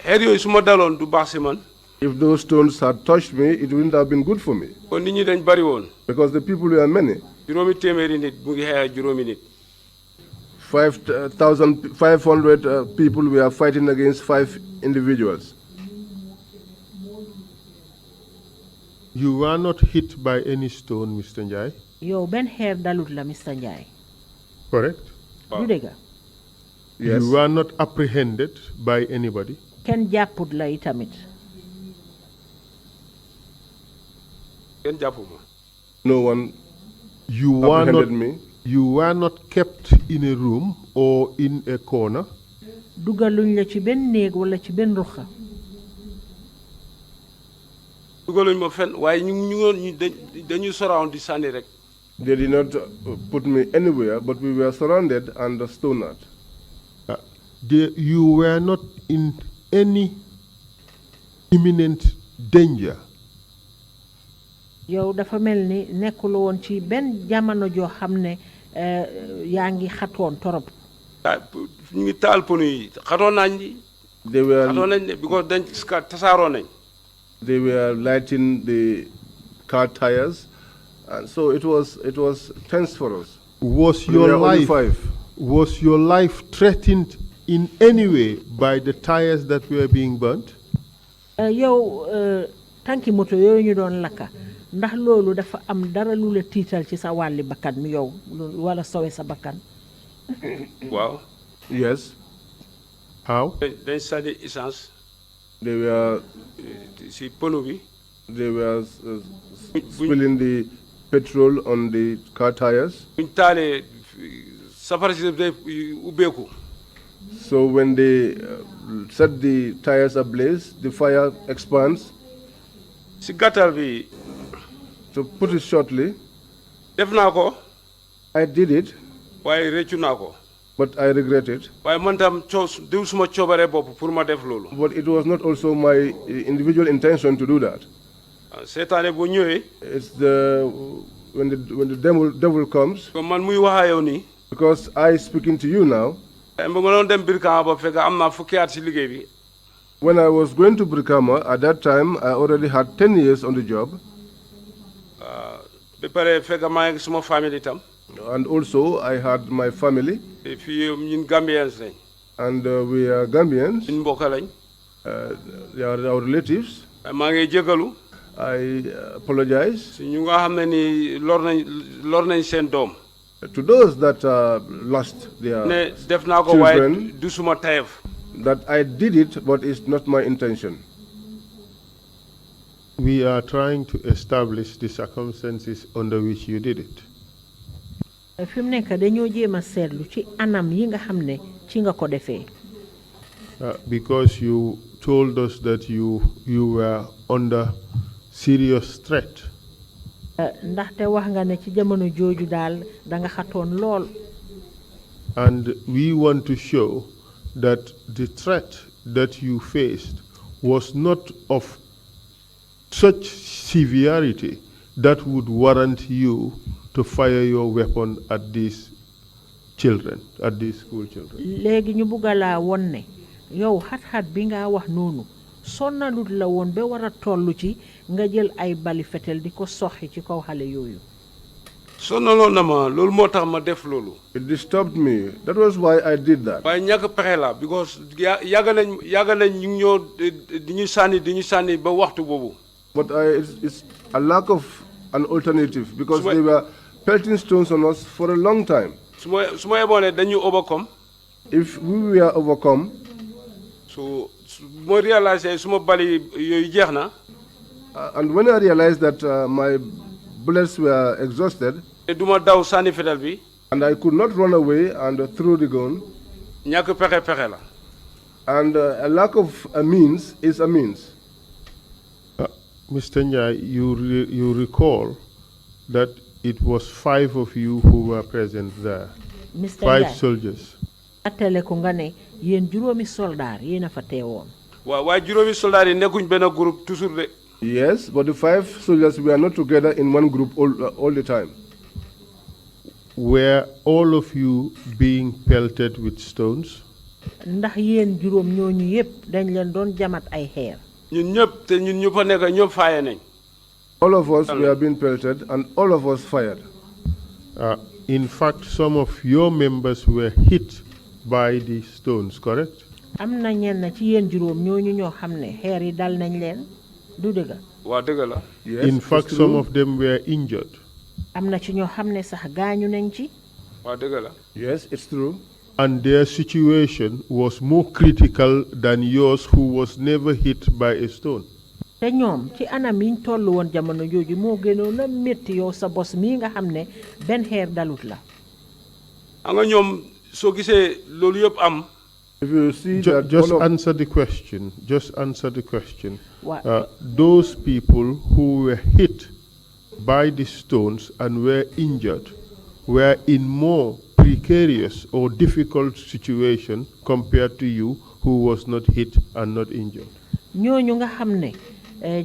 xeer yooyu su ma daloon du baax si man. If those stones had touched me, it wouldn't have been good for me. kon nit ñi dañ bari woon. Because the people were many. juróomi téeméeri nit mu ngi xeex ak juróomi nit. 5,500 people were fighting against 5 individuals. You were not hit by any stone, Mr. Njie. Yo, ben hair dalut la, Mr. Njie. Correct? You dega? Yes. You were not apprehended by anybody. Ken japut la itamit. Ken japuma. No one You apprehended me. You were not kept in a room or in a corner. Dugaluñ la ci ben neeg wala ci ben ruxa. dugaluñ ma fen waaye ñu dañu surround di sànni rek. They did not put me anywhere, but we were surrounded and stoned. You were not in any imminent danger. Yow dafa melni nekul won ci ben jamono jo xamne yaangi xatoon torop. ñu ngi taal pono yi xatoon nañ ni. They were xatoon nañ because dañ tasaaroo nañ. They were lighting the car tires, and so it was tense for us. Was We were only 5. Was your life threatened in any way by the tires that were being burnt? Yow tanki moto yooyu ñu doon lakka ndax loolu dafa am dara lu la tiital ci sa wàlli bakkan mi yow wala sowe sa bakkan. waaw. Yes. How? dañ sànni essence. They were si pono bi. They were spilling the petrol on the car tires. buñ taalee safara si day ubbeeku. So when they set the tires ablaze, the fire expands. si gàttal bi. To put it shortly, def naa ko. I did it. waaye réccu naa ko. But I regret it. waaye man tam diw suma coobare bopp pour ma def loolu. But it was not also my individual intention to do that. seetaane bu ñëwee. It's when the devil comes. comme man muy wax yow nii. Because I speaking to you now. ba ma doon dem Brikama ba fekk am naa fukki at si liggéey bi. When I was going to Brikama, at that time I already had 10 years on the job. ba pare fekk maa ngi suma famille itam. And also I had my family. fii ñun Gambians lañ. And we are Gambians. ñun mbokk lañ. They are our relatives. maa ngi jégalu. I apologize. si ñu nga xam ne ni lor nañ seen doom. To those that lost their ne def naa ko children, waaye du suma tayef. that I did it, but it's not my intention. We are trying to establish the circumstances under which you did it. fi mu nekk dañoo jéem a seetlu ci anam yi nga xam ne ci nga ko defee. Because you told us that you were under serious threat. ndaxte wax nga ne ci jamono jooju daal da nga xatoon lool. And we want to show that the threat that you faced was not of such severity that would warrant you to fire your weapon at these children, at these school children. léegi ñu bugg laa won ne yow xat-xat bi nga wax noonu sonnalut la woon ba war a toll ci nga jël ay bali fetel di ko soxi ci kaw xale yooyu. sonnaloon na ma loolu moo tax ma def loolu. It disturbed me. That was why I did that. waaye ñàkk pexe la because yàgg nañ ñu ngi ñoo di ñu sànni ba waxtu boobu. But it's a lack of an alternative because they were pelting stones on us for a long time. su ma yeboon ne dañu overcome. If we were overcome. So ma réalisé suma bali yooyu jeex na. And when I realized that my bullets were exhausted. duma daw sànni fetal bi. And I could not run away and throw the gun. ñàkk pexe la. And a lack of a means is a means. Mr. Njie, you recall that it was 5 of you who were present there. Mr. 5 soldiers. atele ko nga ne yéen juróomi soldaar yéen a fa teewoon. waaye juróomi soldaar yi nekkuñ benn groupe toujours de. Yes, but the 5 soldiers were not together in one group all the time. Were all of you being pelted with stones? ndax yéen juróom ñooñu yépp dañ leen doon jamat ay xeer. ñun ñëpp te ñun ñu fa nekk ñëpp faaye nañ. All of us were being pelted and all of us fired. In fact, some of your members were hit by the stones, correct? am na ñenn ci yéen juróom ñooñu ñoo xam ne xeer yi dal nañ leen du dëgg. waa dëgg la. Yes, in fact, some of them were injured. am na ci ñoo xam ne sax gaañu nañ ci. waa dëgg la. Yes, it's true. And their situation was more critical than yours, who was never hit by a stone. te ñoom ci anam yiñ toll woon jamono jooju moo gënoon a métti yow sa bos mii nga xam ne benn xeer dalut la. nga ñoom soo gisee loolu yëpp am. If you see that Just answer the question. Just answer the question. What? Those people who were hit by the stones and were injured were in more precarious or difficult situation compared to you, who was not hit and not injured. ñooñu nga xam ne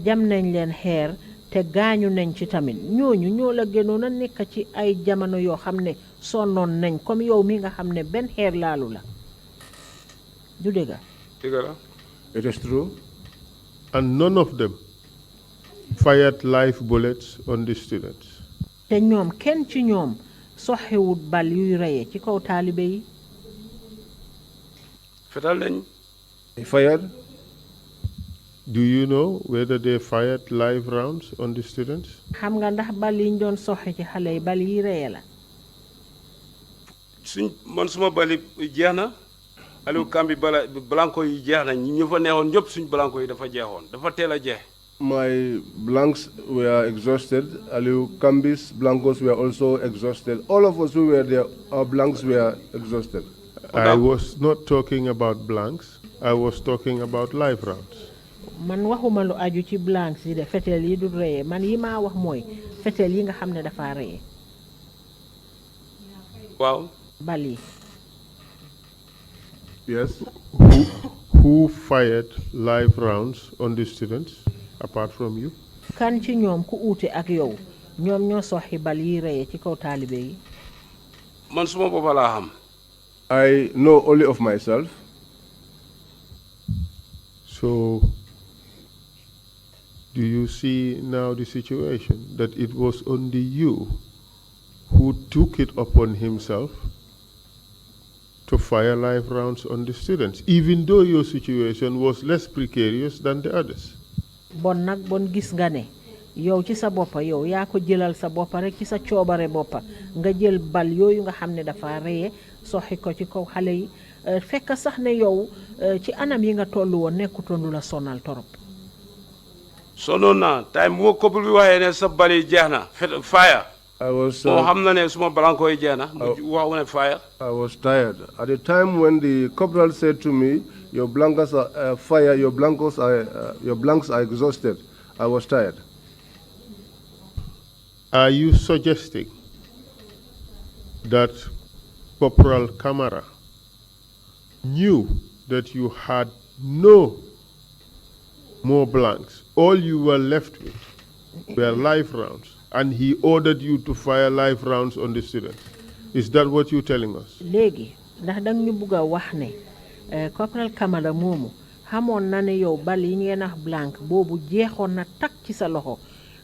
jam nañ leen xeer te gaañu nañ ci tamit ñooñu ñoo la gënoon a nekk ci ay jamono yoo xam ne sonnoon nañ comme yow mi nga xam ne benn xeer laalu la du dëgg. dëgg la. it is true. And none of them fired live bullets on the students. te ñoom kenn ci ñoom soxewut bal yuy reye ci kaw taalibe yi. fetal nañ. They fired. Do you know whether they fired live rounds on the students? xam nga ndax bal yiñ doon soxe ci xale yi bal yi reye la. man suma bali jeex na Aliou Kambi blanco yi jeex na ñu fa neexoon ñëpp suñ blanco yi dafa jeexoon dafa teel a jeex. My blanks were exhausted. Aliou Kambi's blancos were also exhausted. All of us who were there, our blanks were exhausted. I was not talking about blanks. I was talking about live rounds. man waxuma lu aju ci blancs yi de fetel yi du reye man yi maa wax mooy fetel yi nga xam ne dafa reye. waaw. bal yi. Yes. Who fired live rounds on the students apart from you? kan ci ñoom ku uute ak yow ñoom ñoo soxi bal yi reye ci kaw taalibe yi. man suma boppa laa xam. I know only of myself. So, do you see now the situation that it was only you who took it upon himself to fire live rounds on the students, even though your situation was less precarious than the others? bon nag bon gis nga ne yow ci sa boppa yow yaa ko jëlal sa boppa rek ci sa coobare boppa nga jël bal yooyu nga xam ne dafa reye soxi ko ci kaw xale yi fekk sax ne yow ci anam yi nga toll woon nekkutoon lu la sonal torop. sonoon naa time bu ma couple bi waxee ne sa bali jeex na fire. I was. moo xam na ne suma blanco yi jeex na mu wax ne fire. I was tired. At the time when the corporal said to me, "Your blankets are fire. Your blanks are exhausted," I was tired. Are you suggesting that Corporal Camara knew that you had no more blanks? All you were left with were live rounds, and he ordered you to fire live rounds on the students. Is that what you're telling us? léegi ndax dang ñu bëgg a wax ne Corporal Camara moomu xamoon na ne yow bal yi ngeen wax blanc boobu jeexoon na takk ci sa loxo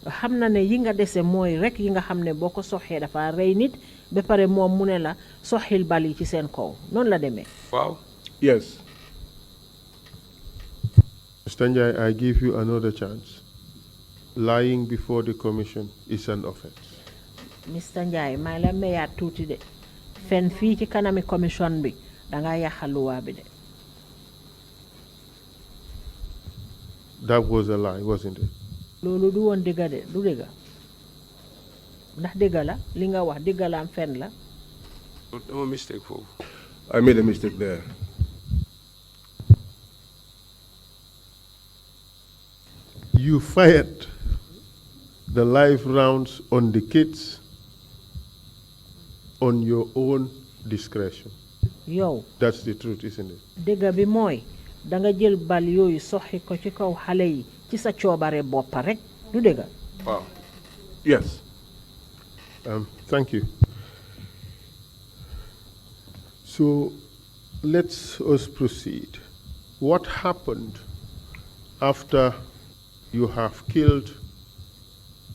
xam na ne yi nga dese mooy rek yi nga xam ne boo ko soxee dafa rey nit ba pare moom mu ne la soxil bal yi ci seen kaw noonu la demee. waaw. Yes. Mr. Njie, I give you another chance. Lying before the commission is an offense. Mr. Njie maa la mayaat tuuti de fen fii ci kanami commission bi danga yàqal luwaa bi de. That was a lie, wasn't it? loolu du woon dëgga de du dëgga ndax dëgga la li nga wax dëgga la am fen la. dama mistake foofu. I made a mistake there. You fired the live rounds on the kids on your own discretion. yow That's the truth, isn't it? dëgga bi mooy danga jël bal yooyu soxi ko ci kaw xale yi ci sa coobare boppa rek du dëgga. waaw. Yes. Thank you. So Let's us proceed. What happened after you have killed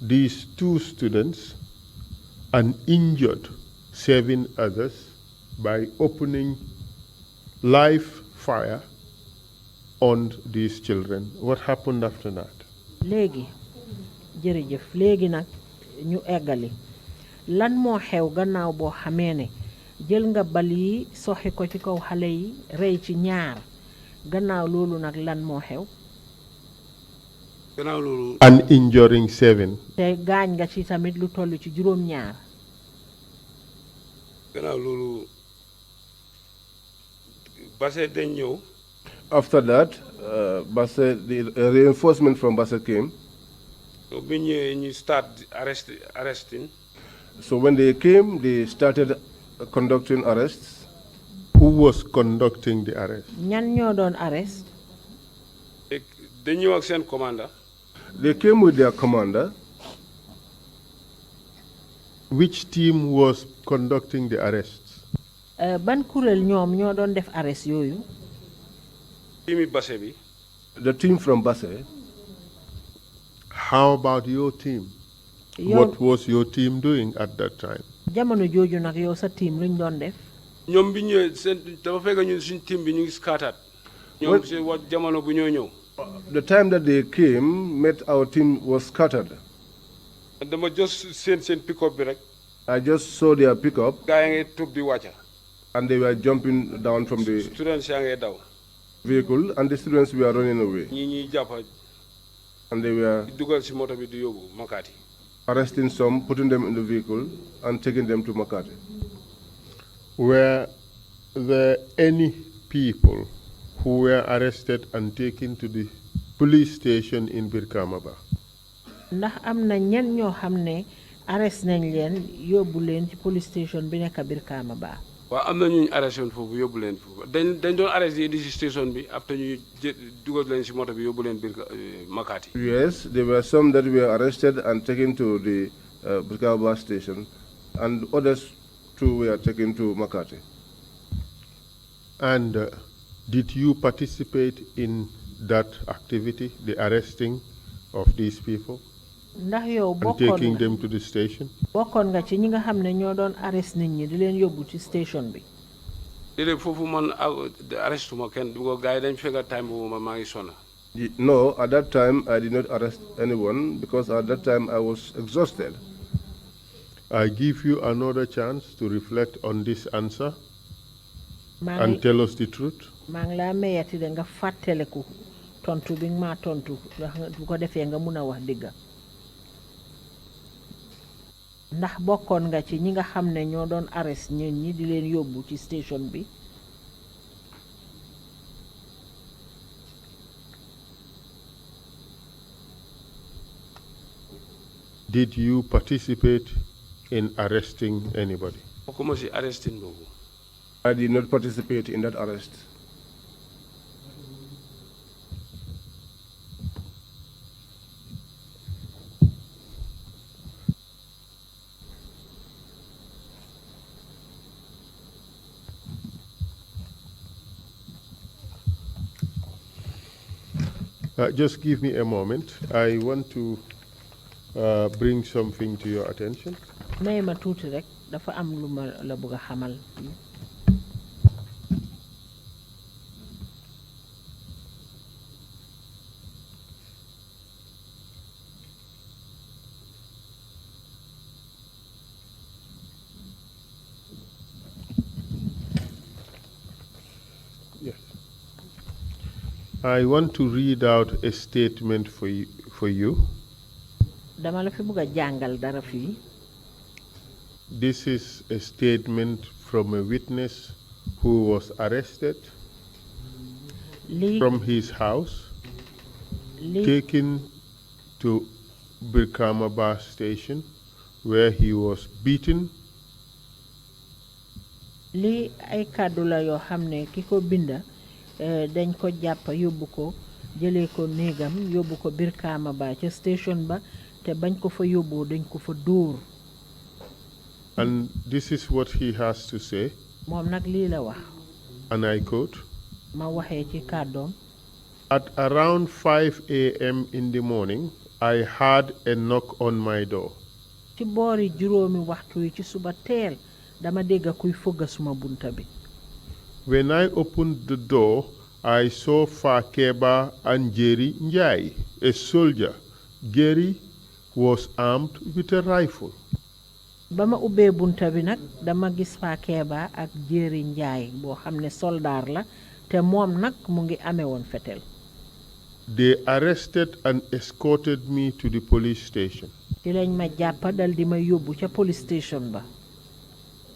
these 2 students and injured 7 others by opening live fire on these children? What happened after that? léegi jërëjëf léegi nag ñu eggali lan moo xew gannaaw boo xamee ne jël nga bal yi soxi ko ci kaw xale yi rey ci ñaar gannaaw loolu nag lan moo xew gannaaw loolu And injuring 7. te gaañ nga ci tamit lu toll ci juróom ñaar gannaaw loolu Basse dañ ñëw After that, Basse, the reinforcement from Basse came. bi ñëwee ñu start arresting So when they came, they started conducting arrests. Who was conducting the arrest? ñan ñoo doon arrest dañ ñëw ak seen commander They came with their commander. Which team was conducting the arrests? ban kuréel ñoom ñoo doon def arrest yooyu tiimi Basse bi The team from Basse. How about your team? yow What was your team doing at that time? jamono jooju nag yow sa team luñ doon def ñoom bi ñëwee seen dafa fekk ñun suñ team bi ñu ngi scattered ñoom seen wax jamono bu ñoo ñëw The time that they came, met our team was scattered. dama just seen pick-up bi rek I just saw their pickup, gaa yi ngay tub di wàcca and they were jumping down from the students yaa ngay daw vehicle, and the students were running away. ñii ñuy jàppa And they were dugal si moto bi di yóbbu Makati arresting some, putting them in the vehicle, and taking them to Makati. Were there any people who were arrested and taken to the police station in Birkamaba? ndax am na ñen ñoo xam ne arrest nañ leen yóbbu leen ci police station bi nekk Brikama Ba waaw am na ñu arrêté woon foofu yóbbu leen foofu dañ doon arrêté di si station bi après ñu dugal leen si moto bi yóbbu leen biir Makati Yes, there were some that were arrested and taken to the Brikaba station, and others too were taken to Makati. And did you participate in that activity, the arresting of these people ndax yow and taking bokkoon them to the station? bokkoon nga ci ñi nga xam ne ñoo doon arrest nit ñi di leen yóbbu ci station bi léeg-léeg foofu man arrêté ma kenn bu ko gars yi dañ fekk time boobu man maa ngi sonna No, at that time I did not arrest anyone because at that time I was exhausted. I give you another chance to reflect on this answer maa and ngi tell us the truth. maa ngi laa mayati de nga fàttaleku tontu bi nga maa tontu ndax bu ko defee nga mun a wax dëgga ndax bokkoon nga ci ñi nga xam ne ñoo doon arrest ñun ñi di leen yóbbu ci station bi Did you participate in arresting anybody? bokkuma si arresting boobu I did not participate in that arrest. Just give me a moment. I want to bring something to your attention. may ma tuuti rek dafa am lu ma la bëgg a xamal Yes. I want to read out a statement for you. dama la fi bëgg a jàngal dara fii This is a statement from a witness who was arrested lii from his house, lii taken to Birkama bus station, where he was beaten, lii ay kàddu la yoo xam ne ki ko binda dañ ko jàpp yóbbu ko jëlee ko néegam yóbbu ko Brikama Ba ca station ba te bañ ko fa yóbboo dañ ko fa dóor and this is what he has to say. moom nag lii la wax and I quote, ma waxee ci kàddoom. At around 5 a.m. in the morning, I heard a knock on my door. ci boori juróomi waxtu yi ci suba teel dama dégg kuy fëgg suma bunta bi. When I opened the door, I saw Fakeba and Jerry Njie, a soldier. Jerry was armed with a rifle. ba ma ubbee bunta bi nag dama gis Fakeba ak Jerry Njie boo xam ne soldaar la te moom nag mu ngi amee woon fetel. They arrested and escorted me to the police station. ci lañ ma jàppa dal di ma yóbbu ca police station ba.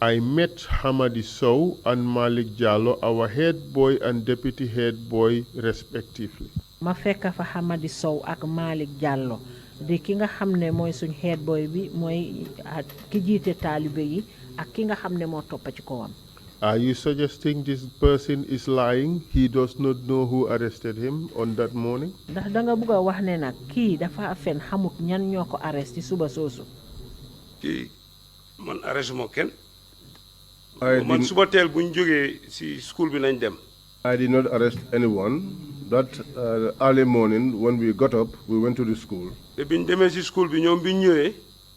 I met Hamadi Sow and Malik Jallo, our head boy and deputy head boy, respectively. ma fekk fa Hamadi Sow ak Malik Jallo di ki nga xam ne mooy suñ head boy bi mooy ki jiite taalibe yi ak ki nga xam ne moo toppa ci kawam. Are you suggesting this person is lying? He does not know who arrested him on that morning? ndax da nga bëgg a wax ne nag kii dafa fen xamut ñan ñoo ko arrest ci suba soosu. kii man arrest moo kenn. man suba teel bu ñu jógee si school bi nañ dem. I did not arrest anyone. That early morning, when we got up, we went to the school. te bi ñu demee si school bi ñoom bi ñu ñëwee.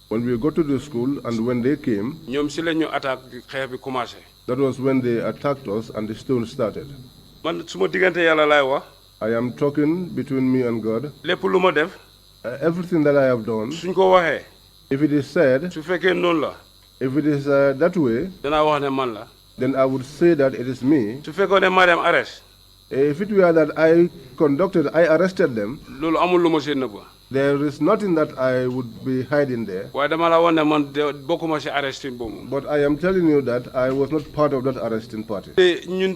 When we got to the school and when they came, ñoom si la ñu attaque xeex bi commencé. that was when they attacked us and the stone started. man suma diggante yàlla laay wax. I am talking between me and God. lépp lu ma def. Everything that I have done, suñ ko waxee. if it is said, su fekkee noonu la. if it is that way, danaa wax ne man la. then I would say that it is me. su fekkoon ne maa dem arrest. If it were that I arrested them, loolu amul lu ma seen nëbba. there is nothing that I would be hiding there. waaye dama la woon ne man bokkuma si arrestin boobu. But I am telling you that I was not part of that arresting party. te ñun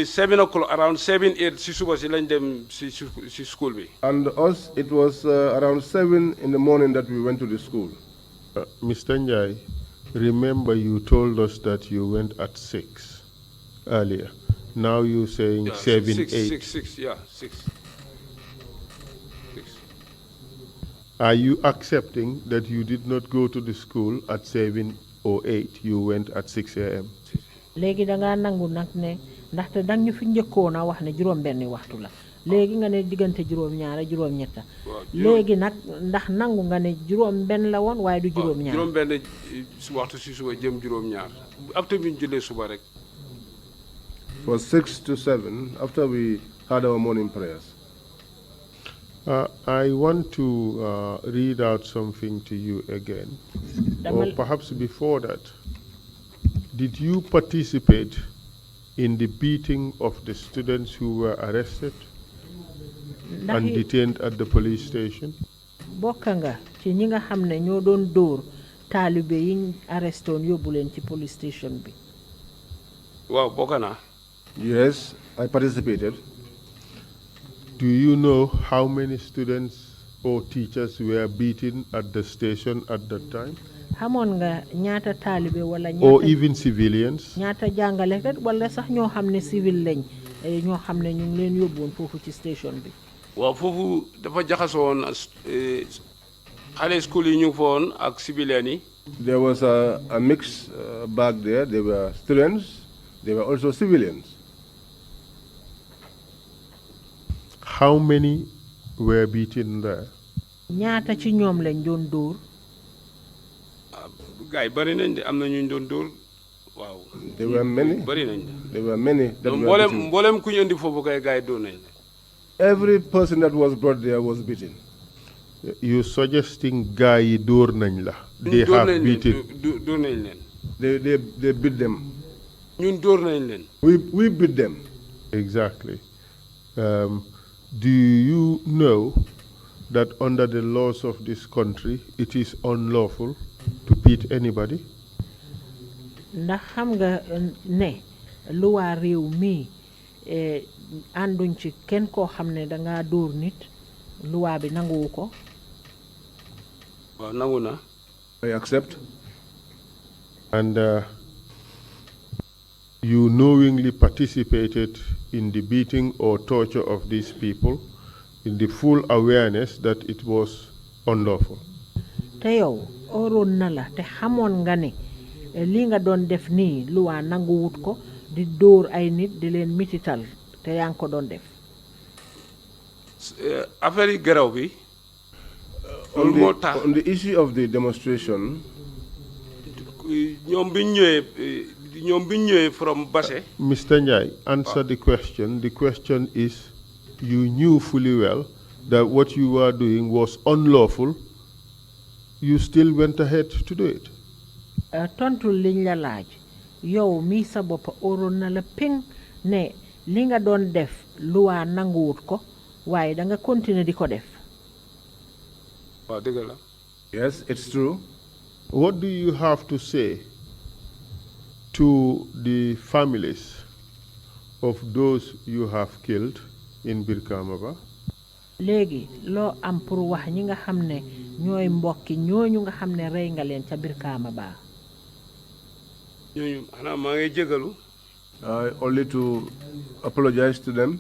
7 o'clock around 7 8 si suba si lañ dem si school bi. And us, it was around 7 in the morning that we went to the school. Mr. Njie, remember you told us that you went at 6 earlier. Now you're saying 7, 8. 6, yeah, 6. Are you accepting that you did not go to the school at 7 or 8? You went at 6 a.m.? léegi da ngaa nangu nag ne ndaxte dang ñu fi njëkkoon a wax ne juróom-benni waxtu la léegi nga ne diggante juróom-ñaar juróom-ñetta léegi nag ndax nangu nga ne juróom-benn la woon waaye du juróom-ñaar. juróom-benn waxtu si suba jëm juróom-ñaar after bi ñu jëlee suba rek. For 6 to 7 after we had our morning prayers. I want to read out something to you again. Or perhaps before that. Did you participate in the beating of the students who were arrested and detained at the police station? bokka nga ci ñi nga xam ne ñoo doon dóor taalibe yi arrestoon yóbbu leen ci police station bi. waaw bokka naa. Yes, I participated. Do you know how many students or teachers were beaten at the station at that time? xamoon nga ñaata taalibe wala ñaata. Or even civilians? ñaata jàngalekat wala sax ñoo xam ne civil lañ ñoo xam ne ñu ngi leen yóbbuwoon foofu ci station bi. waaw foofu dafa jaxasoo woon xale school yi ñu ngi fa woon ak civilian yi. There was a mix back there. There were students. There were also civilians. How many were beaten there? ñaata ci ñoom lañ doon dóor. gars yi bari nañ de am na ñu doon dóor waaw. There were many. bari nañ de. There were many. mboolem ku ñu indi foofu kay gars yi dóor nañ. Every person that was brought there was beaten. You suggesting gars yi dóor nañ la? They have beaten. dóor nañ leen. They beat them. ñun dóor nañ leen. We beat them. Exactly. Do you know that under the laws of this country, it is unlawful to beat anybody? ndax xam nga ne luwaa réew mi ànduñ ci kenn koo xam ne dangaa dóor nit luwaa bi nanguwu ko. waaw nangu na. I accept. And you knowingly participated in the beating or torture of these people in the full awareness that it was unlawful. te yow oroon na la te xamoon nga ne li nga doon def nii luwaa nanguwut ko di dóor ay nit di leen mitital te yaa ngi ko doon def. affaire yi garaw bi. On the issue of the demonstration. ñoom bi ñu ñëwee from Basse. Mr. Njie, answer the question. The question is, you knew fully well that what you were doing was unlawful. You still went ahead to do it. Tontu liñ la laaj yow mi sa bopp óoroon na la ping ne li nga doon def luwaa nanguwut ko waaye da nga continuer di ko def. waaw dëgg la. Yes, it's true. What do you have to say to the families of those you have killed in Birkamaba? Léegi loo am pour wax ñi nga xam ne ñooy mbokki ñooñu nga xam ne rey nga leen ca Birkamaba. ñooñu xanaa maa ngi jégalu. Only to apologize to them.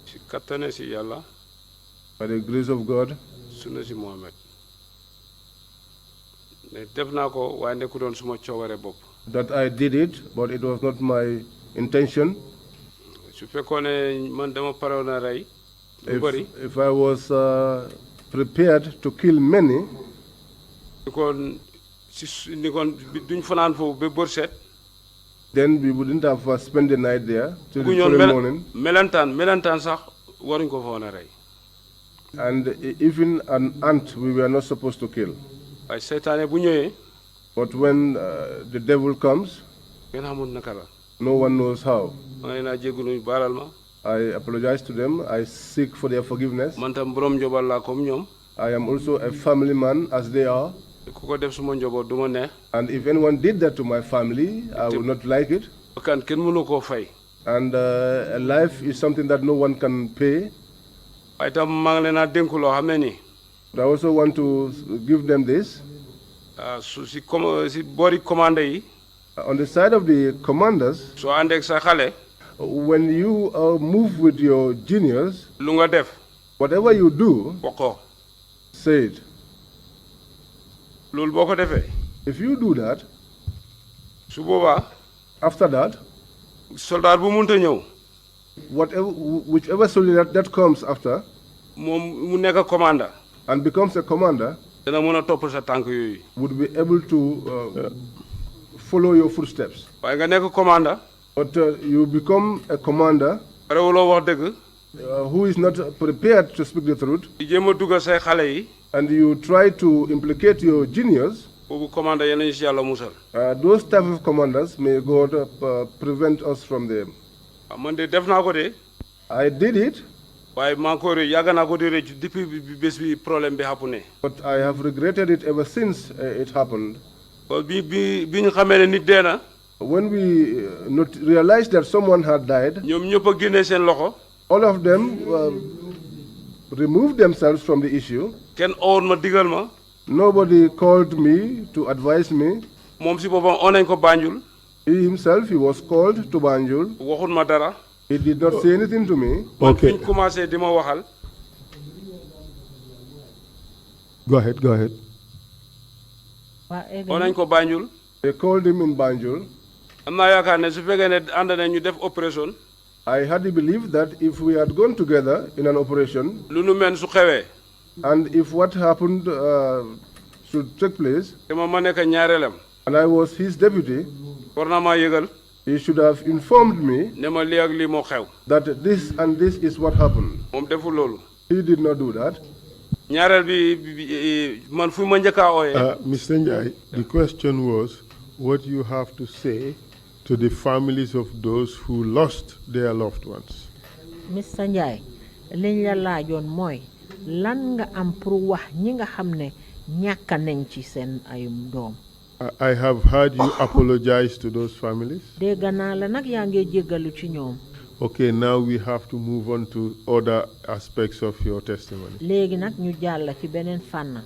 si kattane si yàlla. By the grace of God. Sunna si Muhammad. ne def naa ko waaye nekku doon suma coobare bopp. That I did it, but it was not my intention. su fekkoon ne man dama parewoon a rey. If I was prepared to kill many. duñ fanaan foofu ba bër set. Then we wouldn't have spent the night there till the following morning. melentaan sax waruñ ko fa woon a rey. And even an ant we were not supposed to kill. waaye seytaane bu ñëwee. But when the devil comes, kenn xamul naka la. no one knows how. maa ngi naa jégalu baalal ma. I apologize to them. I seek for their forgiveness. man tam borom njóobal laa comme ñoom. I am also a family man as they are. ku ko def suma njóoboot du ma neex. And if anyone did that to my family, I would not like it. bakkan kenn mënu koo fay. And a life is something that no one can pay. waaye tam maa ngi leen a dénku loo xam ne nii. But I also want to give them this. si boori commande yi. On the side of the commanders, soo àndeeg sa xale. when you move with your juniors, lu nga def. whatever you do, say it. loolu boo ko defee. If you do that, su boobaa. after that, soldat bu munta ñëw. whichever soldier that comes after, moom mu nekk commander. and becomes a commander, dana mën a topp sa tànk yooyu. would be able to follow your footsteps. waaye nga nekk commander. But you become a commander parewuloo wax dëgg. who is not prepared to speak the truth, di jéem a dugal say xale yi. and you try to implicate your juniors. boobu commander yéen a si yàlla musal. Those type of commanders, may God prevent us from them. man de def naa ko de. I did it. waaye maa ngi ko yàgg naa ko di rëcc depuis bés bi problème bi xapu ne. But I have regretted it ever since it happened. bi ñu xamee ne nit dee na. When we realized that someone had died, ñoom ñëpp a génnee seen loxo. all of them removed themselves from the issue. kenn owoon ma digal ma. Nobody called me to advise me. moom si boppam oo nañ ko Banjul. He himself, he was called to Banjul. waxul ma dara. He did not say anything to me. Okay. ñu commencé di ma waxal. Go ahead. oo nañ ko Banjul. They called him in Banjul. am naa yaakaar ne su fekkee ne ànd nañ ñu def opération. I had the belief that if we had gone together in an operation, lu nu mel su xewee. and if what happened should take place, te ma nekk ñaareelam. and I was his deputy, war na maa yëgal. he should have informed me ne ma lii ak lii moo xew. that this and this is what happened. moom deful loolu. He did not do that. ñaareel bi man fu ma njëkk a ooyee. Mr. Njie, the question was what you have to say to the families of those who lost their loved ones. Mr. Njie liñ la laajoon mooy lan nga am pour wax ñi nga xam ne ñàkk nañ ci seen ay doom. I have heard you apologize to those families. dégg naa la nag yaa ngi jéggalu ci ñoom. Okay, now we have to move on to other aspects of your testimony. léegi nag ñu jàll ci beneen fànn.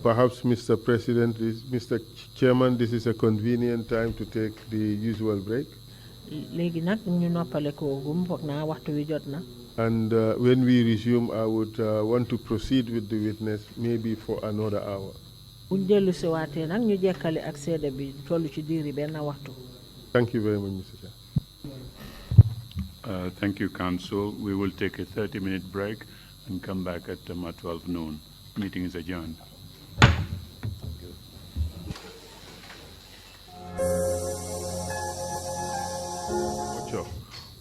Perhaps, Mr. President, Mr. Chairman, this is a convenient time to take the usual break. léegi nag ñu noppale ko gum foog naa waxtu wi jot na. And when we resume, I would want to proceed with the witness maybe for another hour. buñ dellu si waatee nag ñu jekkale ak seede bi toll ci diiri benn waxtu. Thank you very much, Mr. Chair. Thank you, Council. We will take a 30-minute break and come back at 12 noon. Meeting is adjourned.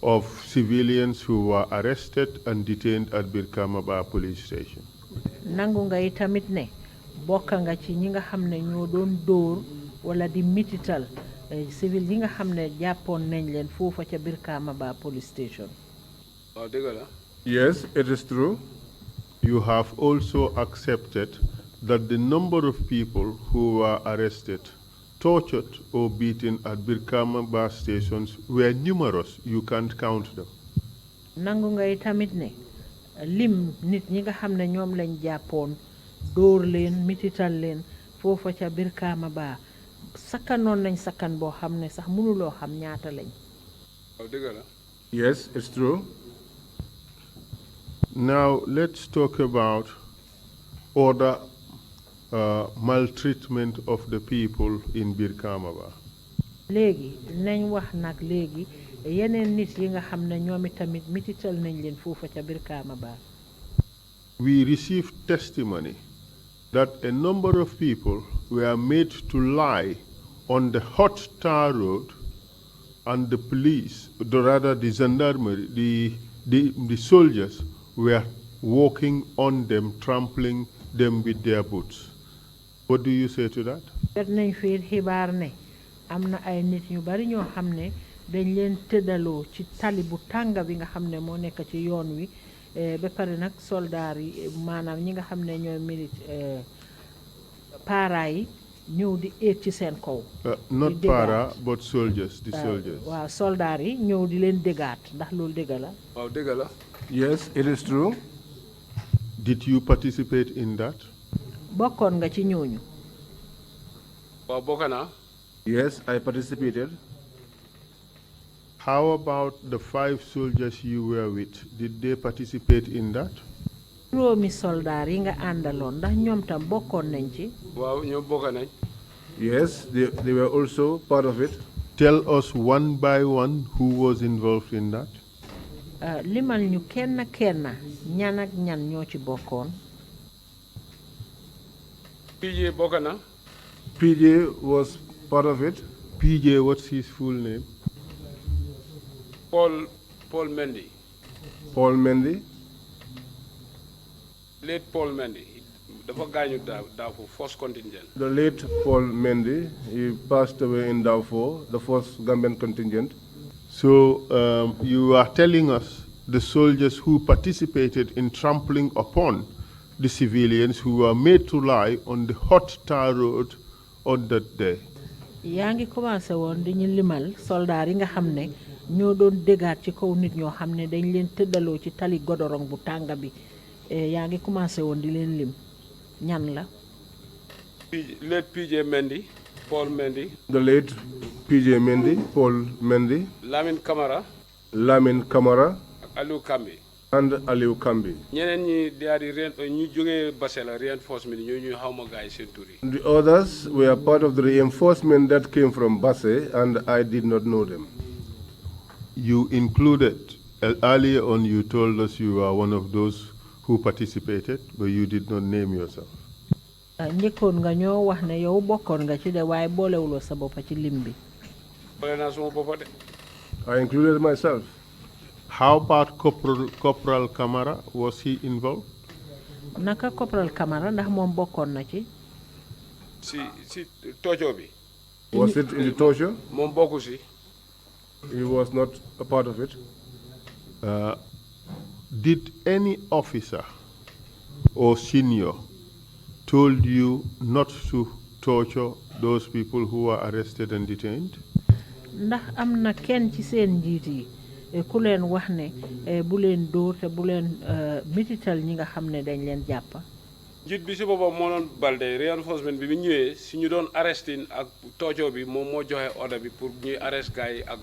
Of civilians who were arrested and detained at Birkamaba police station. nangu nga itamit ne bokka nga ci ñi nga xam ne ñoo doon dóor wala di mitital civil yi nga xam ne jàppoon nañ leen foofa ca Birkamaba police station. waaw dëgg la. Yes, it is true. You have also accepted that the number of people who were arrested, tortured or beaten at Birkamaba stations were numerous. You can't count them. nangu nga itamit ne lim nit ñi nga xam ne ñoom lañ jàppoon dóor leen mitital leen foofa ca Birkamaba sakkanoon nañ sakkan boo xam ne sax mënuloo xam ñaata lañ. waaw dëgg la. Yes, it's true. Now let's talk about other maltreatment of the people in Birkamaba. léegi nañ wax nag léegi yeneen nit yi nga xam ne ñoom itamit mitital nañ leen foofa ca Birkamaba. We received testimony that a number of people were made to lie on the hot tar road, and the police, rather the gendarmerie, the soldiers were walking on them, trampling them with their boots. What do you say to that? jot nañ fi xibaar ne am na ay nit ñu bari ñoo xam ne dañ leen tëddaloo ci tali bu tànga bi nga xam ne moo nekk ci yoon wi ba pare nag soldaar yi maanaam ñi nga xam ne ñooy para yi ñëw di éeg ci seen kaw. Not para, but soldiers, the soldiers. waaw soldaar yi ñëw di leen déggaat ndax loolu dégg la. waaw dëgg la. Yes, it is true. Did you participate in that? bokkoon nga ci ñooñu. waaw bokk naa. Yes, I participated. How about the 5 soldiers you were with? Did they participate in that? juróomi soldaar yi nga àndaloon ndax ñoom tam bokkoon nañ ci. waaw ñoom bokk nañ. Yes, they were also part of it. Tell us one by one who was involved in that. limal ñu kenn kenn ñan ak ñan ñoo ci bokkoon. PJ bokk na. PJ was part of it. PJ, what's his full name? Paul Mendy. Paul Mendy. Late Paul Mendy. dafa gaañu Darfur force contingent. The late Paul Mendy, he passed away in Darfur, the first Gambian contingent. So you are telling us the soldiers who participated in trampling upon the civilians who were made to lie on the hot tar road on that day. yaa ngi commencé woon di ñu limal soldaar yi nga xam ne ñoo doon déggaat ci kaw nit ñoo xam ne dañ leen tëddaloo ci tali godorong bu tànga bi yaa ngi commencé woon di leen lim ñan la. Late PJ Mendy, Paul Mendy. The late PJ Mendy, Paul Mendy. Lamine Camara. Lamine Camara. Aliou Kambi. And Aliou Kambi. ñeneen ñi daal di ñu jógee Basela reinforcement ñoo xawma gaay seen tur yi. The others were part of the reinforcement that came from Basse, and I did not know them. You included, earlier on you told us you were one of those who participated, but you did not name yourself. njëkkoon nga ñoo wax ne yow bokkoon nga ci de waaye boolewuloo sa bopp ci lim bi. boole naa suma boppa de. I included myself. How about Corporal Camara? Was he involved? naka Corporal Camara ndax moom bokkoon na ci. si tojo bi. Was it in the torture? moom bokku si. He was not a part of it. Did any officer or senior told you not to torture those people who were arrested and detained? ndax am na kenn ci seen njiit yi ku leen wax ne bu leen dóor te bu leen mitital ñi nga xam ne dañ leen jàpp. njiit bi si boppam moo doon balde reinforcement bi ñëwee si ñu doon arresté ak tojo bi moom moo joxe ordre bi pour ñuy arrest gars yi ak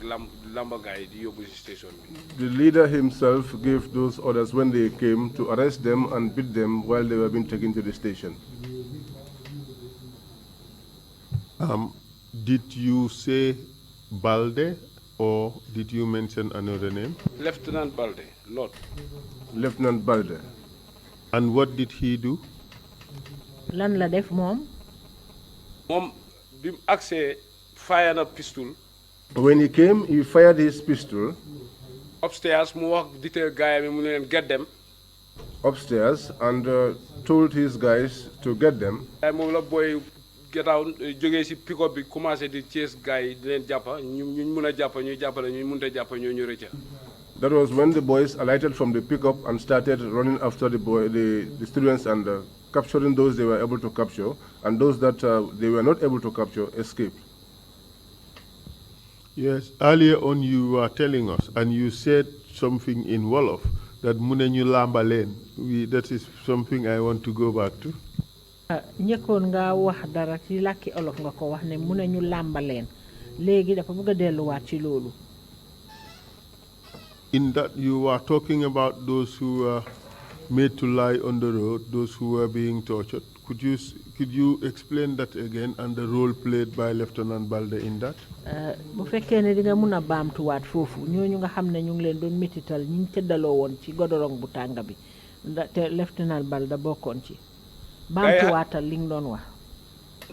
lamba gars yi di yóbbu si station bi. The leader himself gave those orders when they came to arrest them and beat them while they were being taken to the station. Did you say Balde, or did you mention another name? Lieutenant Balde, Lord. Lieutenant Balde. And what did he do? lan la def moom. Mom, bim accès fire na pistol. When he came, he fired his pistol Upstairs, mu wax detail guy mi mu ne len get them. upstairs and told his guys to get them. Ay mom la boy get out jógee ci pick up bi commencé di chase guy di len jappa ñu mëna jappa ñu jappalé ñu mënta jappa ñu rëcca. That was when the boys alighted from the pickup and started running after the students and capturing those they were able to capture, and those that they were not able to capture escaped. Yes, earlier on you were telling us, and you said something in Wolof, that Munenyu Lamba Lane. That is something I want to go back to. njëkkoon nga wax dara ci làkki olof nga ko wax ne mun nañu làmbaleen léegi dafa bëgg a delluwaat ci loolu. In that you were talking about those who were made to lie on the road, those who were being tortured. Could you explain that again and the role played by Lieutenant Balde in that? bu fekkee ne di nga mun a baamtuwaat foofu ñooñu nga xam ne ñu ngi leen doon métital ñu ngi tëddaloo woon ci godorong bu tàng bi te Lieutenant Balde bokkoon ci. baamtuwaatal li nga doon wax.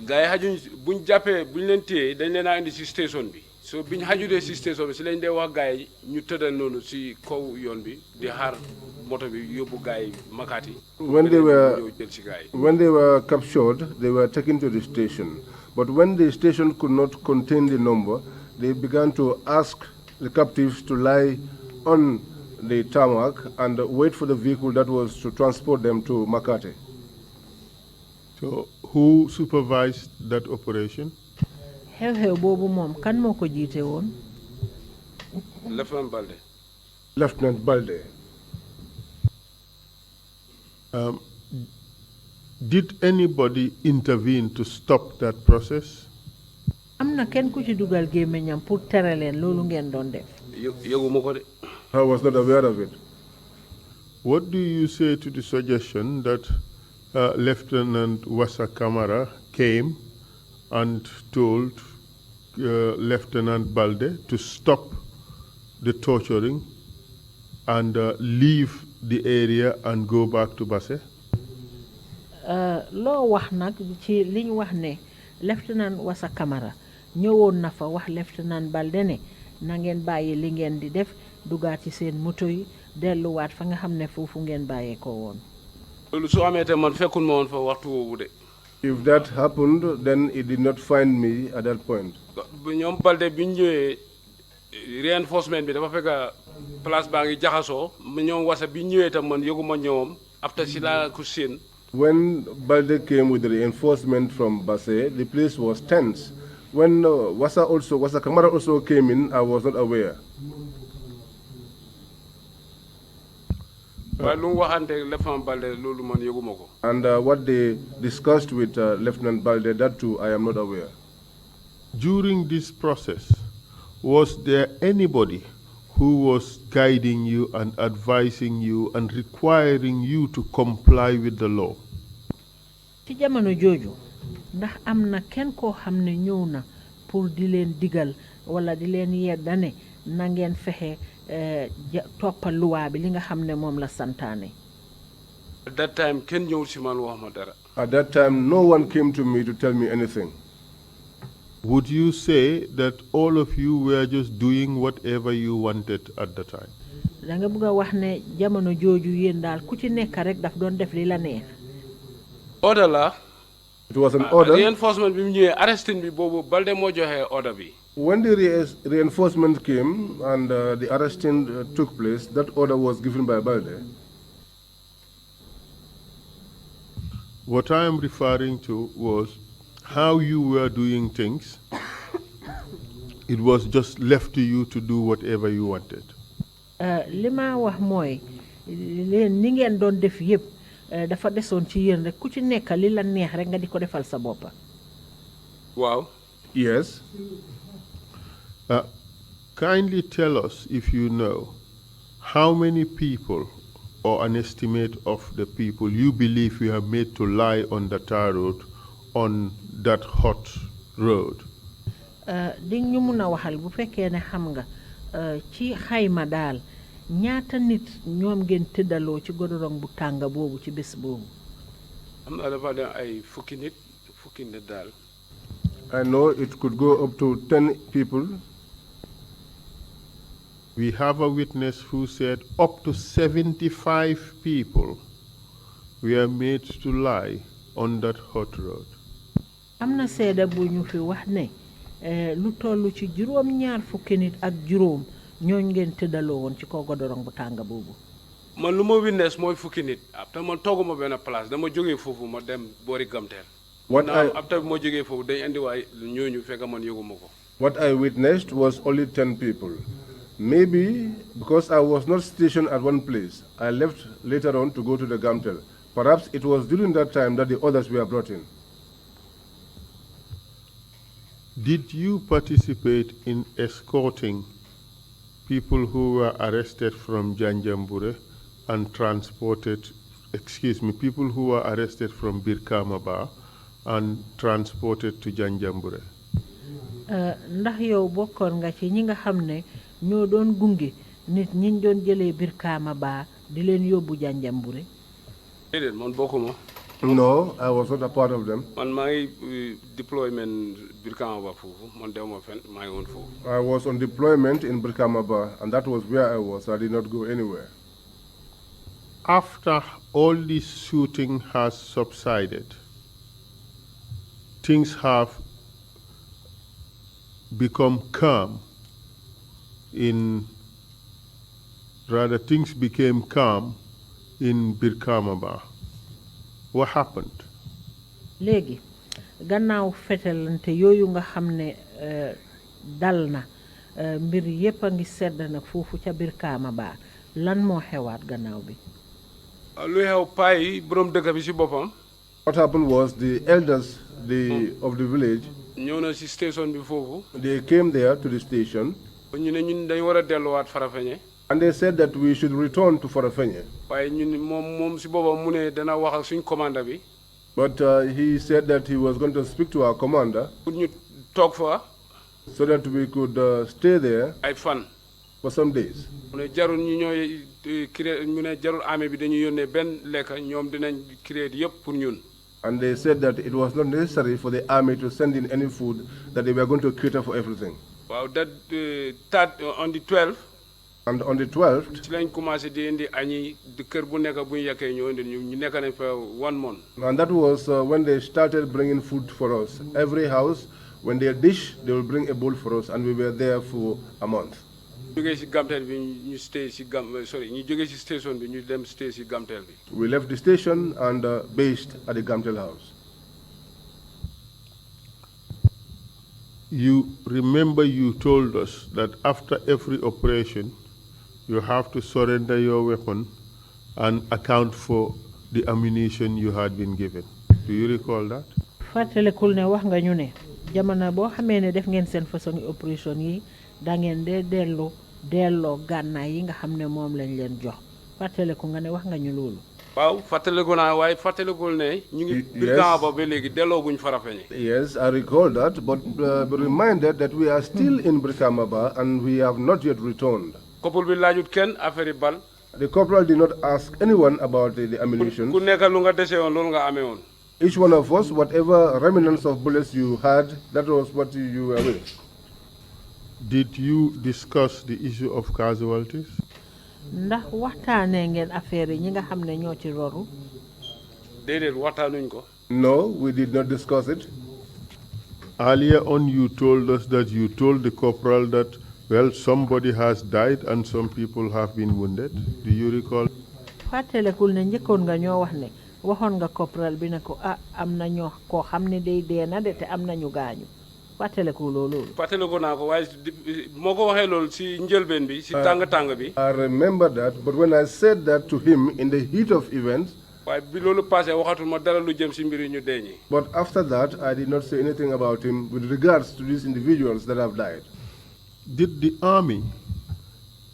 gars yi xajuñ buñ jàppee buñ leen téye dañ leen a indi si station bi so biñ xajudee si station bi si lañ dee wax gars yi ñu tëddal noonu si kaw yoon bi di xaar moto bi yóbbu gars yi makaat yi. When they were captured, they were taken to the station. But when the station could not contain the number, they began to ask the captives to lie on the tarmac and wait for the vehicle that was to transport them to Makati. So who supervised that operation? xew-xew boobu moom kan moo ko jiite woon. Lieutenant Balde. Lieutenant Balde. Did anybody intervene to stop that process? am na kenn ku ci dugal gémmiñam pour tere leen loolu ngeen doon def. yëguma ko de. I was not aware of it. What do you say to the suggestion that Lieutenant Wassa Kamara came and told Lieutenant Balde to stop the torturing and leave the area and go back to Basse? loo wax nag ci liñ wax ne Lieutenant Wassa Kamara ñëwoon na fa wax Lieutenant Balde ne na ngeen bàyyi li ngeen di def dugaat ci seen moto yi delluwaat fa nga xam ne foofu ngeen bàyyee ko woon. loolu su amee te man fekkul ma woon fa waxtu woowu de. If that happened, then it did not find me at that point. ñoom Balde bi ñu ñëwee reinforcement bi dafa fekk place baa ngi jaxasoo ñoom Wassa bi ñëwee tam man yëguma ñoom after si laa ko seen. When Balde came with the reinforcement from Basse, the place was tense. When Wassa Kamara also came in, I was not aware. And what they discussed with Lieutenant Balde, that too, I am not aware. During this process, was there anybody who was guiding you and advising you and requiring you to comply with the law? ci jamono jooju ndax am na kenn koo xam ne ñëw na pour di leen digal wala di leen yedda ne na ngeen fexe toppal luwaa bi li nga xam ne moom la santaane. At that time kenn ñëwul si man wax ma dara. At that time no one came to me to tell me anything. Would you say that all of you were just doing whatever you wanted at the time? da nga bëgg a wax ne jamono jooju yéen daal ku ci nekk rek daf doon def li la neex. Order la. It was an order. Reinforcement bi mu ñëwee arresting bi boobu Balde moo joxe order bi. When the reinforcement came and the arresting took place, that order was given by Balde. What I am referring to was how you were doing things. It was just left to you to do whatever you wanted. li ma wax mooy leen ni ngeen doon def yëpp dafa desoon ci yéen rek ku ci nekk li la neex rek nga di ko defal sa bopp. Wow. Yes. Kindly tell us, if you know, how many people or an estimate of the people you believe you have made to lie on the tar road on that hot road. di ñu mun a waxal bu fekkee ne xam nga ci xayma daal ñaata nit ñoom ngeen tëddaloo ci godorong bu tàng boobu ci bés boobu. am na dafa dem ay fukki nit daal. I know it could go up to 10 people. We have a witness who said up to 75 people were made to lie on that hot road. am na seeda bu ñu fi wax ne lu toll ci juróom-ñaar fukki nit ak juróom ñooñ ngeen tëddaloo woon ci kaw godorong bu tàng boobu. man lu ma witness mooy fukki nit après man tooguma benn place dama jógee foofu ma dem boori Gamteel. après moo jógee foofu dañ indi waay ñooñu fekk man yëguma ko. What I witnessed was only 10 people. Maybe because I was not stationed at one place, I left later on to go to the Gamtel. Perhaps it was during that time that the others were brought in. Did you participate in escorting people who were arrested from Janjambure and transported, people who were arrested from Birkamaba and transported to Janjambure? Ndax yow bokkoon nga ci ñi nga xam ne ñoo doon gunge nit ñiñ doon jëlee Birkamaba di leen yóbbu Janjambure? déedéet man bokkuma. No, I was not a part of them. man maa ngi deployment Birkamaba foofu man dewuma fenn maa ngi woon foofu. I was on deployment in Birkamaba, and that was where I was. I did not go anywhere. After all this shooting has subsided, things have become calm things became calm in Birkamaba. What happened? Léegi gannaaw fetelante yooyu nga xam ne dal na mbir yépp a ngi sedd nag foofu ca Birkamaba lan moo xewaat gannaaw bi. lu xew paa yi borom dëkk bi si boppam. What happened was the elders of the village, ñëw na si station bi foofu. they came there to the station. ñu ne ñun dañ war a delluwaat Farafenni. And they said that we should return to Farafenni. waaye ñun moom si boppam mu ne dana wax ak suñ commandant bi. But he said that he was going to speak to our commander pour ñu toog fa. so that we could stay there ay fan. for some days. mu ne jarul ñu ñooy créer mu ne jarul armée bi dañuy yónnee benn lekk ñoom dinañ créer yëpp pour ñun. And they said that it was not necessary for the army to send in any food, that they were going to cater for everything. waaw that on the 12th. And on the 12th, ci lañ commencé di indi añi di kër bu nekk bu ñu yekkee ñoo indi ñu nekk nañ fa 1 month. and that was when they started bringing food for us. Every house, when they dish, they will bring a bowl for us, and we were there for a month. jógee si Gamteel bi ñu stay si ñu jógee si station bi ñu dem stay si Gamteel bi. We left the station and based at the Gamtel house. You remember you told us that after every operation, you have to surrender your weapon and account for the ammunition you had been given. Do you recall that? fàttalikul ne wax nga ñu ne jamono boo xamee ne def ngeen seen façon opération yi da ngeen dee delloo gànnaay yi nga xam ne moom lañ leen jox fàttaliku nga ne wax nga ñu loolu. waaw fàttaliku naa waaye fàttalikul ne ñu ngi Birkamaba ba léegi delloo guñ Farafenni. Yes, I recall that, but be reminded that we are still in Birkamaba and we have not yet returned. couple bi laajut kenn affaire yi bal. The corporal did not ask anyone about the ammunition. ku nekk lu nga dese woon loolu nga amee woon. Each one of us, whatever remnants of bullets you had, that was what you were with. Did you discuss the issue of casualties? ndax waxtaanee ngeen affaire yi ñi nga xam ne ñoo ci roru. déedéet waxtaanuñ ko. No, we did not discuss it. Earlier on, you told us that you told the corporal that, well, somebody has died and some people have been wounded. Do you recall? fàttalikul ne njëkkoon nga ñoo wax ne waxoon nga corporal bi ne ko am na ñoo koo xam ne day dee na de te am nañu gaañu fàttaliku loolu. fàttaliku naa ko waaye moo ko waxee loolu si njëlbeen bi si tàng bi. I remember that, but when I said that to him in the heat of events. waaye bi loolu passé waxatuma dara lu jëm si mbiri ñu dee ñi. But after that, I did not say anything about him with regards to these individuals that have died. Did the army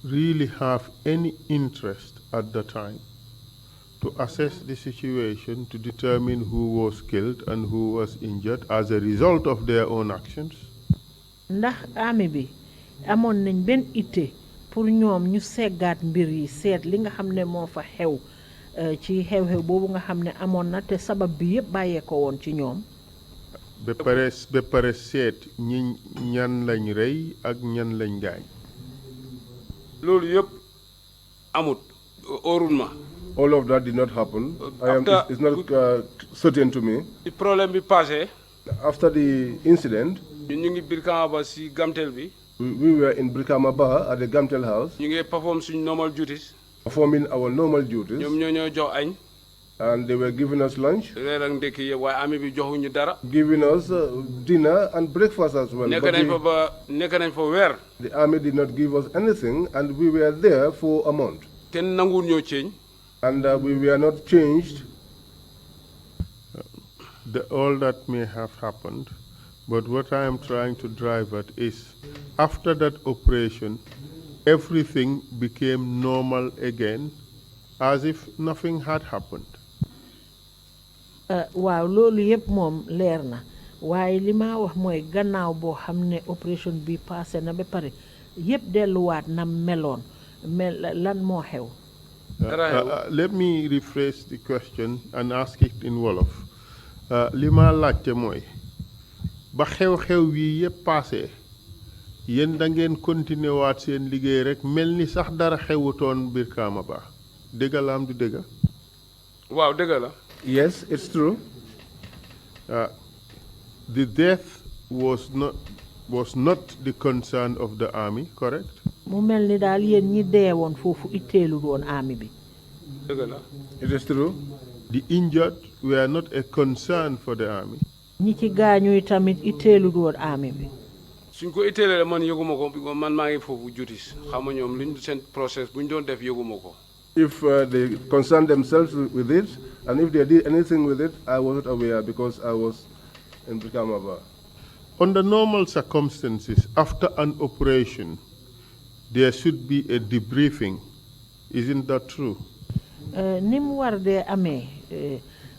really have any interest at the time to assess the situation to determine who was killed and who was injured as a result of their own actions? ndax army bi amoon nañ benn itte pour ñoom ñu seggaat mbir yi seet li nga xam ne moo fa xew ci xew-xew boobu nga xam ne amoon na te sabab bi yëpp bàyyee ko woon ci ñoom. ba pare seet ñan lañ rey ak ñan lañ gaañ. loolu yëpp amut óorul ma. All of that did not happen. It's not certain to me. The problème bi passé. After the incident, ñu ngi Brikama Ba si Gamtel bi. We were in Brikama Ba at the Gamtel house. ñu ngi perform suñ normal duties. Performing our normal duties. ñoom ñoo jox añ. And they were giving us lunch. Reer ak ndekki yëpp waaye army bi joxuñu dara. Giving us dinner and breakfast as well. nekk nañ fa weer. The army did not give us anything, and we were there for a month. kenn nanguwul ñoo change. And we were not changed. All that may have happened, but what I am trying to drive at is, after that operation, everything became normal again, as if nothing had happened. waaw loolu yëpp moom leer na waaye li ma wax mooy gannaaw boo xam ne opération bi passé na ba pare yëpp delluwaat na meloon lan moo xew. Let me rephrase the question and ask it in Wolof. Li ma laajte mooy ba xew-xew yi yëpp passé yéen da ngeen continuer waat seen liggéey rek mel ni sax dara xewutoon Brikama Ba dëgg la am du dëgg. waaw dëgg la. Yes, it's true. The death was not the concern of the army, correct? mu mel ni daal yéen ñi dee woon foofu itteelul woon army bi. dëgg la. It is true. The injured were not a concern for the army. ñi ci gaañu tamit itteelul woon army bi. suñ ko itteelee man yëguma ko man maa ngi foofu jutis xam nga ñoom luñ seen process buñ doon def yëguma ko. If they concerned themselves with it, and if they did anything with it, I wasn't aware because I was in Brikama Ba. Under normal circumstances, after an operation, there should be a debriefing. Isn't that true? ni mu war dee amee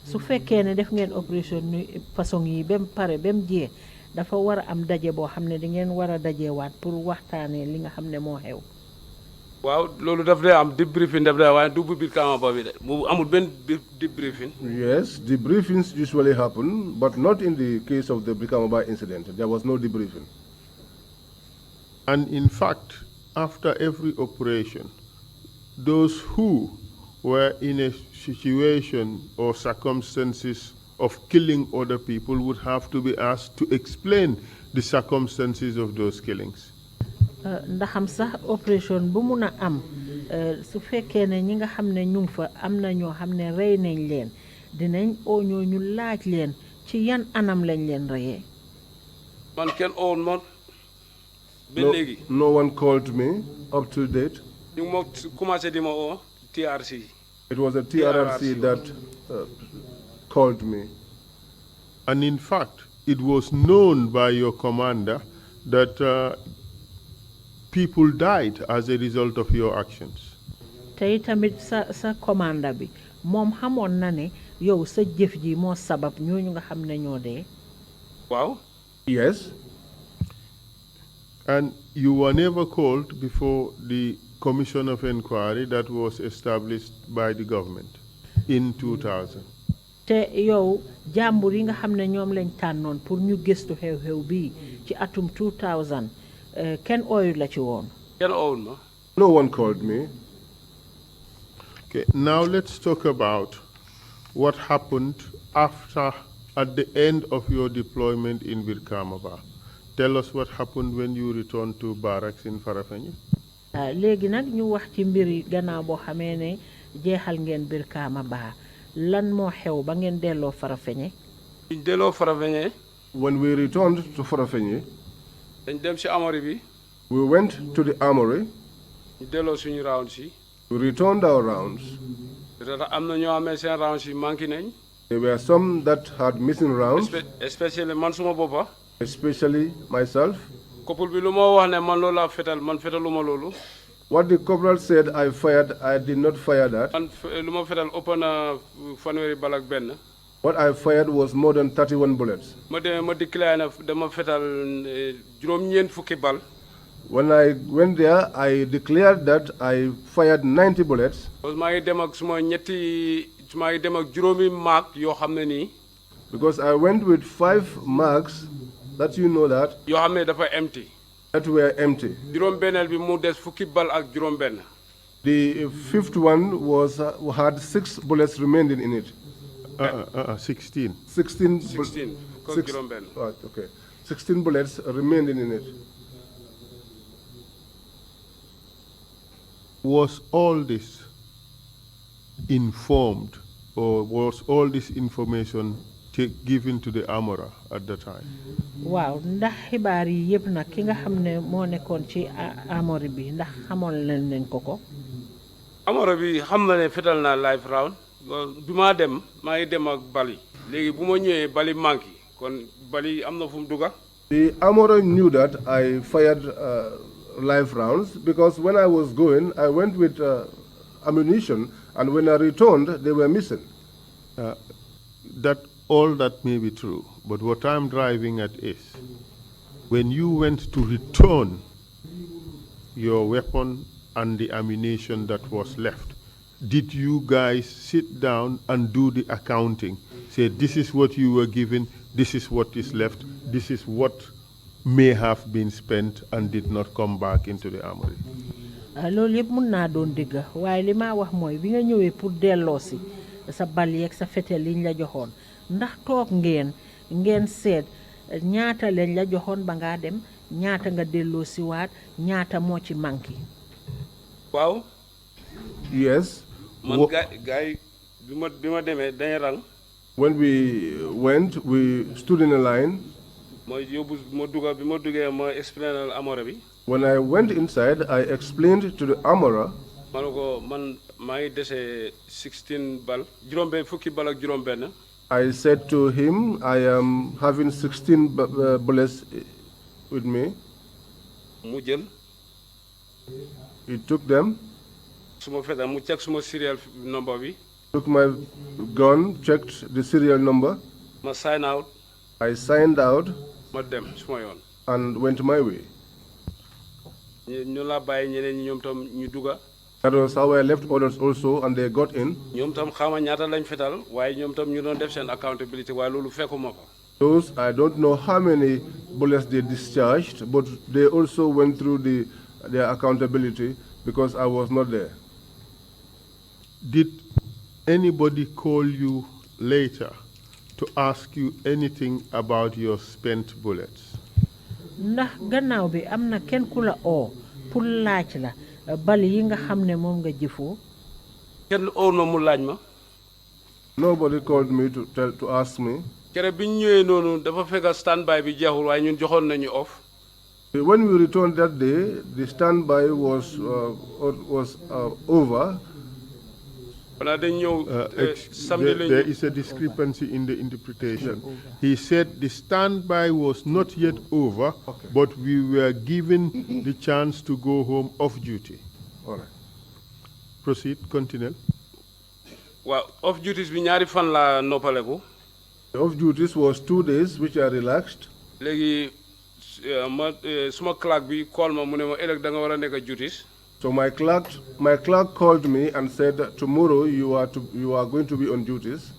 su fekkee ne def ngeen opération ni façon yi ba mu pare ba mu jeex dafa war a am daje boo xam ne da ngeen war a dajewaat pour waxtaanee li nga xam ne moo xew. waaw loolu daf dee am debriefing daf dee waaye du bu Brikama Ba bi de bu amul benn debriefing. Yes, debriefings usually happen, but not in the case of the Brikama Ba incident. There was no debriefing. And in fact, after every operation, those who were in a situation or circumstances of killing other people would have to be asked to explain the circumstances of those killings. ndaxam sax opération bu mun a am su fekkee ne ñi nga xam ne ñu ngi fa am na ñoo xam ne rey nañ leen dinañ oo ñoo ñu laaj leen ci yan anam lañ leen reyee. man kenn oon man ba léegi. No one called me up to date. ñu ngi ma commencé di ma oo TRC. It was a TRRC that called me. And in fact, it was known by your commander that people died as a result of your actions. Tey tamit sa commander bi moom xamoon na ne yow sa jëf ji moo sabab ñooñu nga xam ne ñoo dee. waaw. Yes. And you were never called before the commission of inquiry that was established by the government in 2000. te yow jàmbur yi nga xam ne ñoom lañ tànnoon pour ñu gëstu xew-xew bii ci atum 2000 kenn ooyu la ci woon. kenn oowul ma. No one called me. Okay, now let's talk about what happened at the end of your deployment in Brikama Ba. Tell us what happened when you returned to barracks in Farafenni. léegi nag ñu wax ci mbir yi gannaaw boo xamee ne jeexal ngeen Brikama Ba lan moo xew ba ngeen delloo Farafenni. ñu delloo Farafenni. When we returned to Farafenni, dañ dem si armory bi. we went to the armory. ñu delloo suñu rounds yi. We returned our rounds. am na ñoo xamee seen rounds yi manqué nañ. There were some that had missing rounds. Especially man suma boppa. Especially myself. couple bi lu ma wax ne man loolu laa fetal man fetaluma loolu. What the corporal said I fired, I did not fire that. man lu ma fetal ëpp na fanweeri bal ak benn. What I fired was more than 31 bullets. ma demee ma déclaré na dama fetal juróom-ñeent fukki bal. When I went there, I declared that I fired 90 bullets. parce que maa ngi dem ak maa ngi dem ak juróomi maag yoo xam ne nii. Because I went with 5 marks that you know that. yoo xam ne dafa empty. That were empty. juróom-benneel bi mu des fukki bal ak juróom-benn. The fifth one was had 6 bullets remaining in it. 16. 16. 16. Okay. 16 bullets remaining in it. Was all this informed, or was all this information given to the armorer at the time? Wow, ndax xibaar yi yëpp nag ki nga xam ne moo nekkoon ci armory bi ndax xamoon nañ ko. armorer bi xam na ne fetal naa live round bi maa dem maa ngi dem ak bali léegi bu ma ñëwee bali manqué kon bali am na fu mu dugga. The armorer knew that I fired live rounds because when I was going, I went with ammunition, and when I returned, they were missing. All that may be true, but what I'm driving at is, when you went to return your weapon and the ammunition that was left, did you guys sit down and do the accounting? Say, this is what you were given, this is what is left, this is what may have been spent and did not come back into the armory. loolu yëpp mun naa doon dëgg waaye li ma wax mooy bi nga ñëwee pour delloosi sa bal yeeg sa fetel liñ la joxoon ndax toog ngeen seet ñaata lañ la joxoon ba ngaa dem ñaata nga delloosi waat ñaata moo ci manqué. waaw. Yes. man gaay bi ma demee dañu rang. When we went, we stood in a line. bi ma duggee ma explainal armorer bi. When I went inside, I explained to the armorer. man maa ngi dese 16 bal juróom-benn fukki bal ak juróom-benn. I said to him, I am having 16 bullets with me. mu jël. He took them. suma fetal mu check suma serial number bi. Took my gun, checked the serial number. ma sign out. I signed out. ma dem suma yoon. And went my way. ñu la bàyyi ñeneen ñi ñoom tam ñu dugga. That was how I left others also, and they got in. ñoom tam xama ñaata lañ fetal waaye ñoom tam ñu doon def seen accountability waaye loolu fekkuma ko. Those, I don't know how many bullets they discharged, but they also went through their accountability because I was not there. Did anybody call you later to ask you anything about your spent bullets? ndax gannaaw bi am na kenn ku la oo pour laaj la bal yi nga xam ne moom nga jëfoo. kenn oo na mu laaj ma. Nobody called me to ask me. kere bi ñu ñëwee noonu dafa fekk standby bi jeexul waaye ñun joxoon nañu off. When we returned that day, the standby was over. There is a discrepancy in the interpretation. He said the standby was not yet over, but we were given the chance to go home off duty. All right. Proceed, continue. Well, off duties bi ñaari fan la noppaleku. The off duties was 2 days, which I relaxed. Léegi suma clerk bi call ma mu ne ma ëllëg da nga war a nekk duties. So my clerk called me and said, tomorrow you are going to be on duties.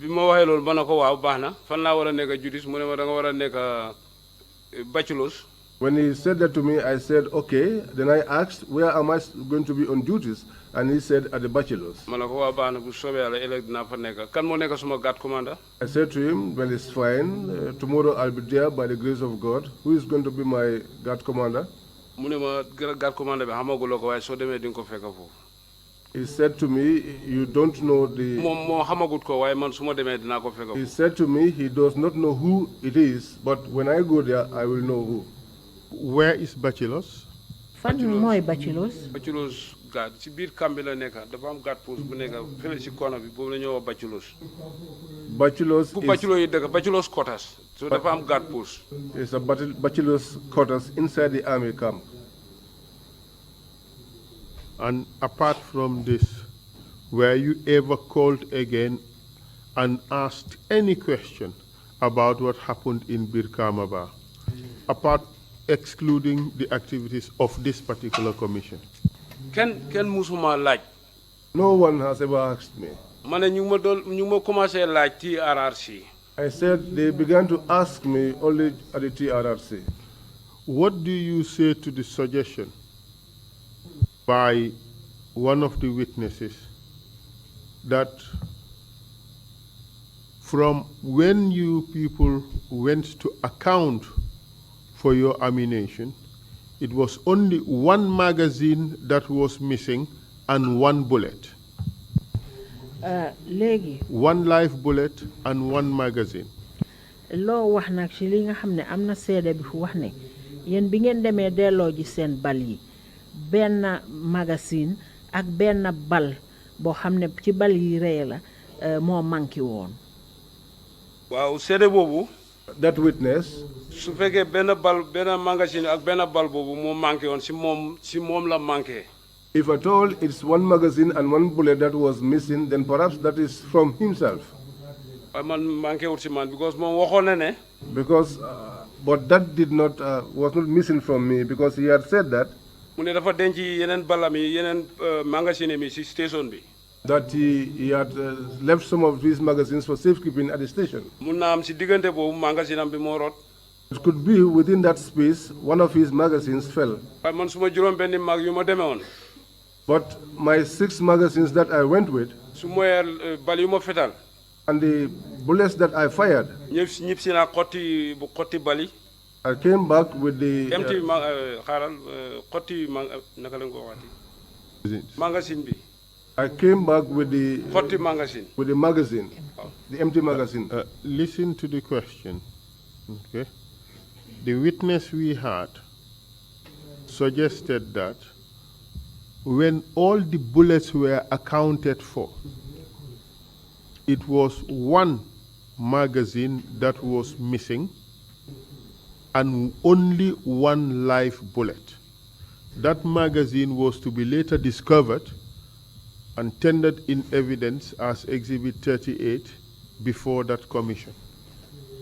Bi ma waxee loolu ma ne ko waaw baax na fan laa war a nekk duties mu ne ma da nga war a nekk bachelors. When he said that to me, I said, okay. Then I asked, where am I going to be on duties? And he said, at the bachelors. Ma ne ko waaw baax na bu soobee Yàlla ëllëg dinaa fa nekk. Kan moo nekk suma guard commander? I said to him, well, it's fine. Tomorrow I'll be there by the grace of God. Who is going to be my guard commander? Mu ne ma guard commander bi xamaguloo ko waaye soo demee di nga ko fekk foofu. He said to me, you don't know the... Moo xamagut ko waaye man su ma demee dinaa ko fekk foofu. He said to me, he does not know who it is, but when I go there, I will know who. Where is bachelors? Fan mooy bachelors? Bachelors guard ci biir camp bi la nekk dafa am guard post bu nekk fële ci corner bi boobu la ñuy wax bachelors. Bachelors fu bachelors yi dëkk bachelors quarters. So dafa am guard post. It's a bachelors quarters inside the army camp. And apart from this, were you ever called again and asked any question about what happened in Birkamaba, apart excluding the activities of this particular commission? Ken musuma laaj. No one has ever asked me. Mané ñu ma commencé laaj TRRC. I said they began to ask me only at the TRRC. What do you say to the suggestion by one of the witnesses that from when you people went to account for your ammunition, it was only one magazine that was missing and one bullet? One live bullet and one magazine. Loo wax nag ci li nga xam ne am na seede bi fu wax ne yéen bi ngeen demee delloo ji seen bal yi benn magazine ak benn bal boo xam ne ci bal yi rey la moo manqué woon. Waaw seede boobu. That witness. Su fekkee benn magazine ak benn bal boobu moo manqué woon si moom la manqué. If at all it's one magazine and one bullet that was missing, then perhaps that is from himself. Because but that was not missing from me because he had said that. That he had left some of these magazines for safekeeping at the station. It could be within that space, one of his magazines fell. But my 6 magazines that I went with, and the bullets that I fired, I came back with the I came back with the magazine, the empty magazine. Listen to the question. Okay. The witness we had suggested that when all the bullets were accounted for, it was one magazine that was missing and only one live bullet. That magazine was to be later discovered and tendered in evidence as Exhibit 38 before that commission.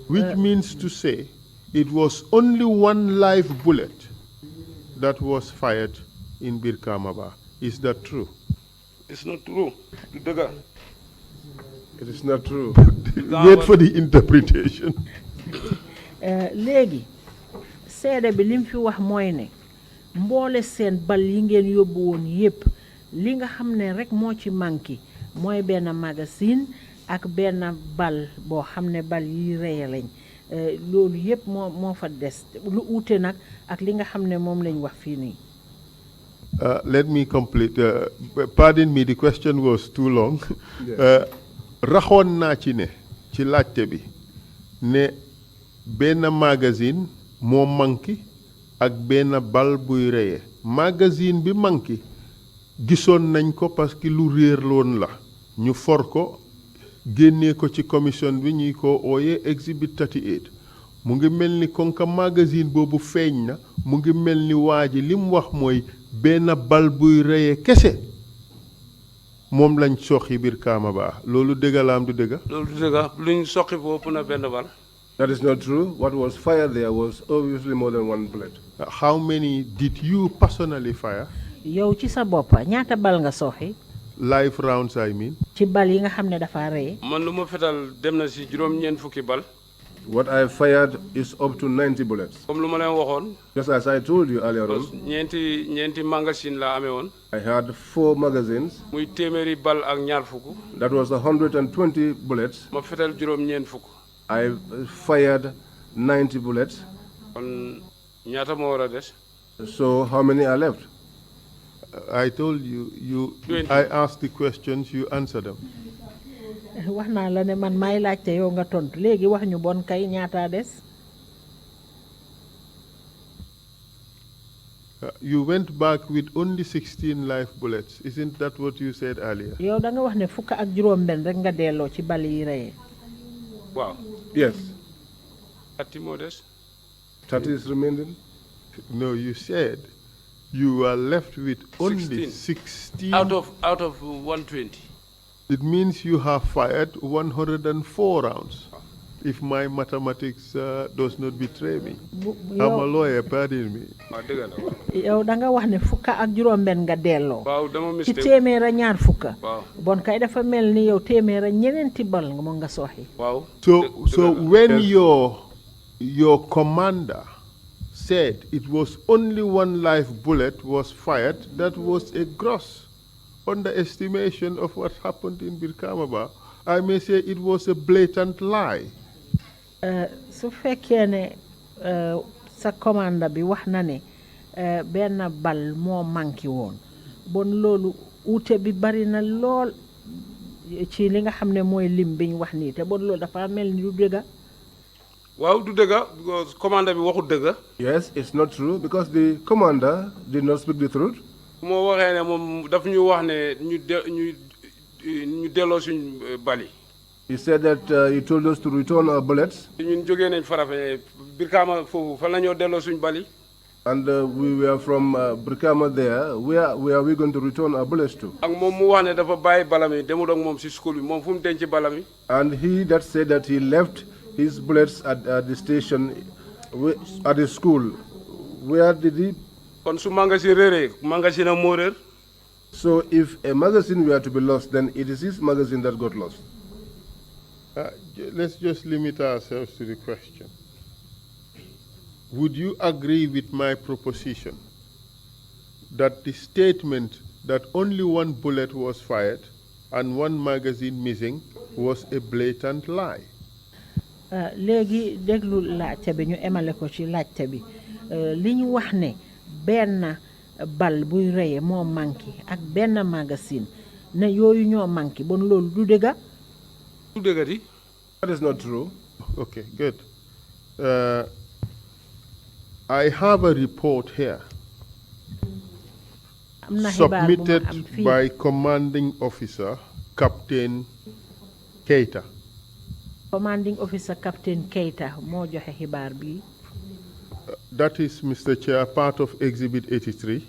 Which means to say it was only one live bullet that was fired in Birkamaba. Is that true? It's not true. It is not true. Wait for the interpretation. Léegi seede bi lim fi wax mooy ne mboole seen bal yi ngeen yóbbu woon yépp li nga xam ne rek moo ci manqué mooy benn magazine ak benn bal boo xam ne bal yi reye lañ loolu yépp moo fa des lu uute nag ak li nga xam ne moom lañ wax fii nii. Let me complete. Pardon me, the question was too long. Raxoon naa ci ne ci laajte bi ne benn magazine moo manqué ak benn bal buy reye. Magazine bi manqué gisoon nañ ko parce que lu réer loon la ñu for ko génnee ko ci commission bi ñuy ko ooyee Exhibit 38 mu ngi mel ni kon ka magazine boobu feeñ na mu ngi mel ni waa ji li mu wax mooy benn bal buy reye kese moom lañ soxi biir Kamaba loolu dëgg la am du dëgg. loolu du dëgg luñ soxi foofu na benn bal. That is not true. What was fired there was obviously more than one bullet. How many did you personally fire? yow ci sa boppa ñaata bal nga soxi. Live rounds I mean. ci bal yi nga xam ne dafa reye. man lu ma fetal dem na si juróom-ñeent fukki bal. What I fired is up to 90 bullets. Comme lu ma leen waxoon. Just as I told you earlier on. ñeenti magazine la amee woon. I had 4 magazines. muy téeméeri bal ak ñaar fukk. That was 120 bullets. ma fetal juróom-ñeent fukk. I fired 90 bullets. kon ñaata moo war a des. So how many are left? I told you I asked the questions, you answer them. wax naa la ne man maay laajte yow nga tontu léegi wax ñu bon kay ñaata des. You went back with only 16 live bullets. Isn't that what you said earlier? yow da nga wax ne fukk ak juróom-benn rek nga delloo ci bal yi reye. waaw. Yes. 30 moo des. 30 is remaining? No, you said you were left with only 16 out of 120. It means you have fired 104 rounds. If my mathematics does not betray me. I'm a lawyer, pardon me. yow da nga wax ne fukka ak juróom benn nga delloo. waaw dama ci mistake. téeméer ñaar fukka. waaw bon kay dafa mel ni yow téeméer ñeneenti bal nga mo nga soxi. waaw. So when your commander said it was only one live bullet was fired, that was a gross underestimation of what happened in Birkamaba. I may say it was a blatant lie. Su fekkee ne sa commanda bi wax na ne benn bal moo manqué woon bon loolu uute bi bari na lool ci li nga xam ne mooy lim biñ wax nii te bon loolu dafa mel ni du dëgga. waaw du dëgga because commanda bi waxu dëgga. Yes, it's not true because the commander did not speak the truth. moo waxee ne moom daf ñu wax ne ñu delloo suñ bali. He said that he told us to return our bullets. ñun jógee nañ Farafenni Brikama foofu fan la ñoo delloo suñ bali. And we were from Brikama there. Where are we going to return our bullets to? ak moom mu wax ne dafa bàyyi balami demul ak moom si school bi moom fu mu denc balami. And he that said that he left his bullets at the station, at the school. Where did he? kon su magasin réeree magasin am moo réer. So if a magazine were to be lost, then it is his magazine that got lost. Let's just limit ourselves to the question. Would you agree with my proposition that the statement that only one bullet was fired and one magazine missing was a blatant lie? Léegi déglu laajte bi ñu emale ko ci laajte bi li ñu wax ne benn bal buy reye moo manqué ak benn magazine ne yooyu ñoo manqué bon loolu du dëgga. du dëgga di. That is not true. Okay, good. I have a report here submitted by commanding officer Captain Keita. Commanding officer Captain Keita moo joxe xibaar bi. That is, Mr. Chair, part of Exhibit 83.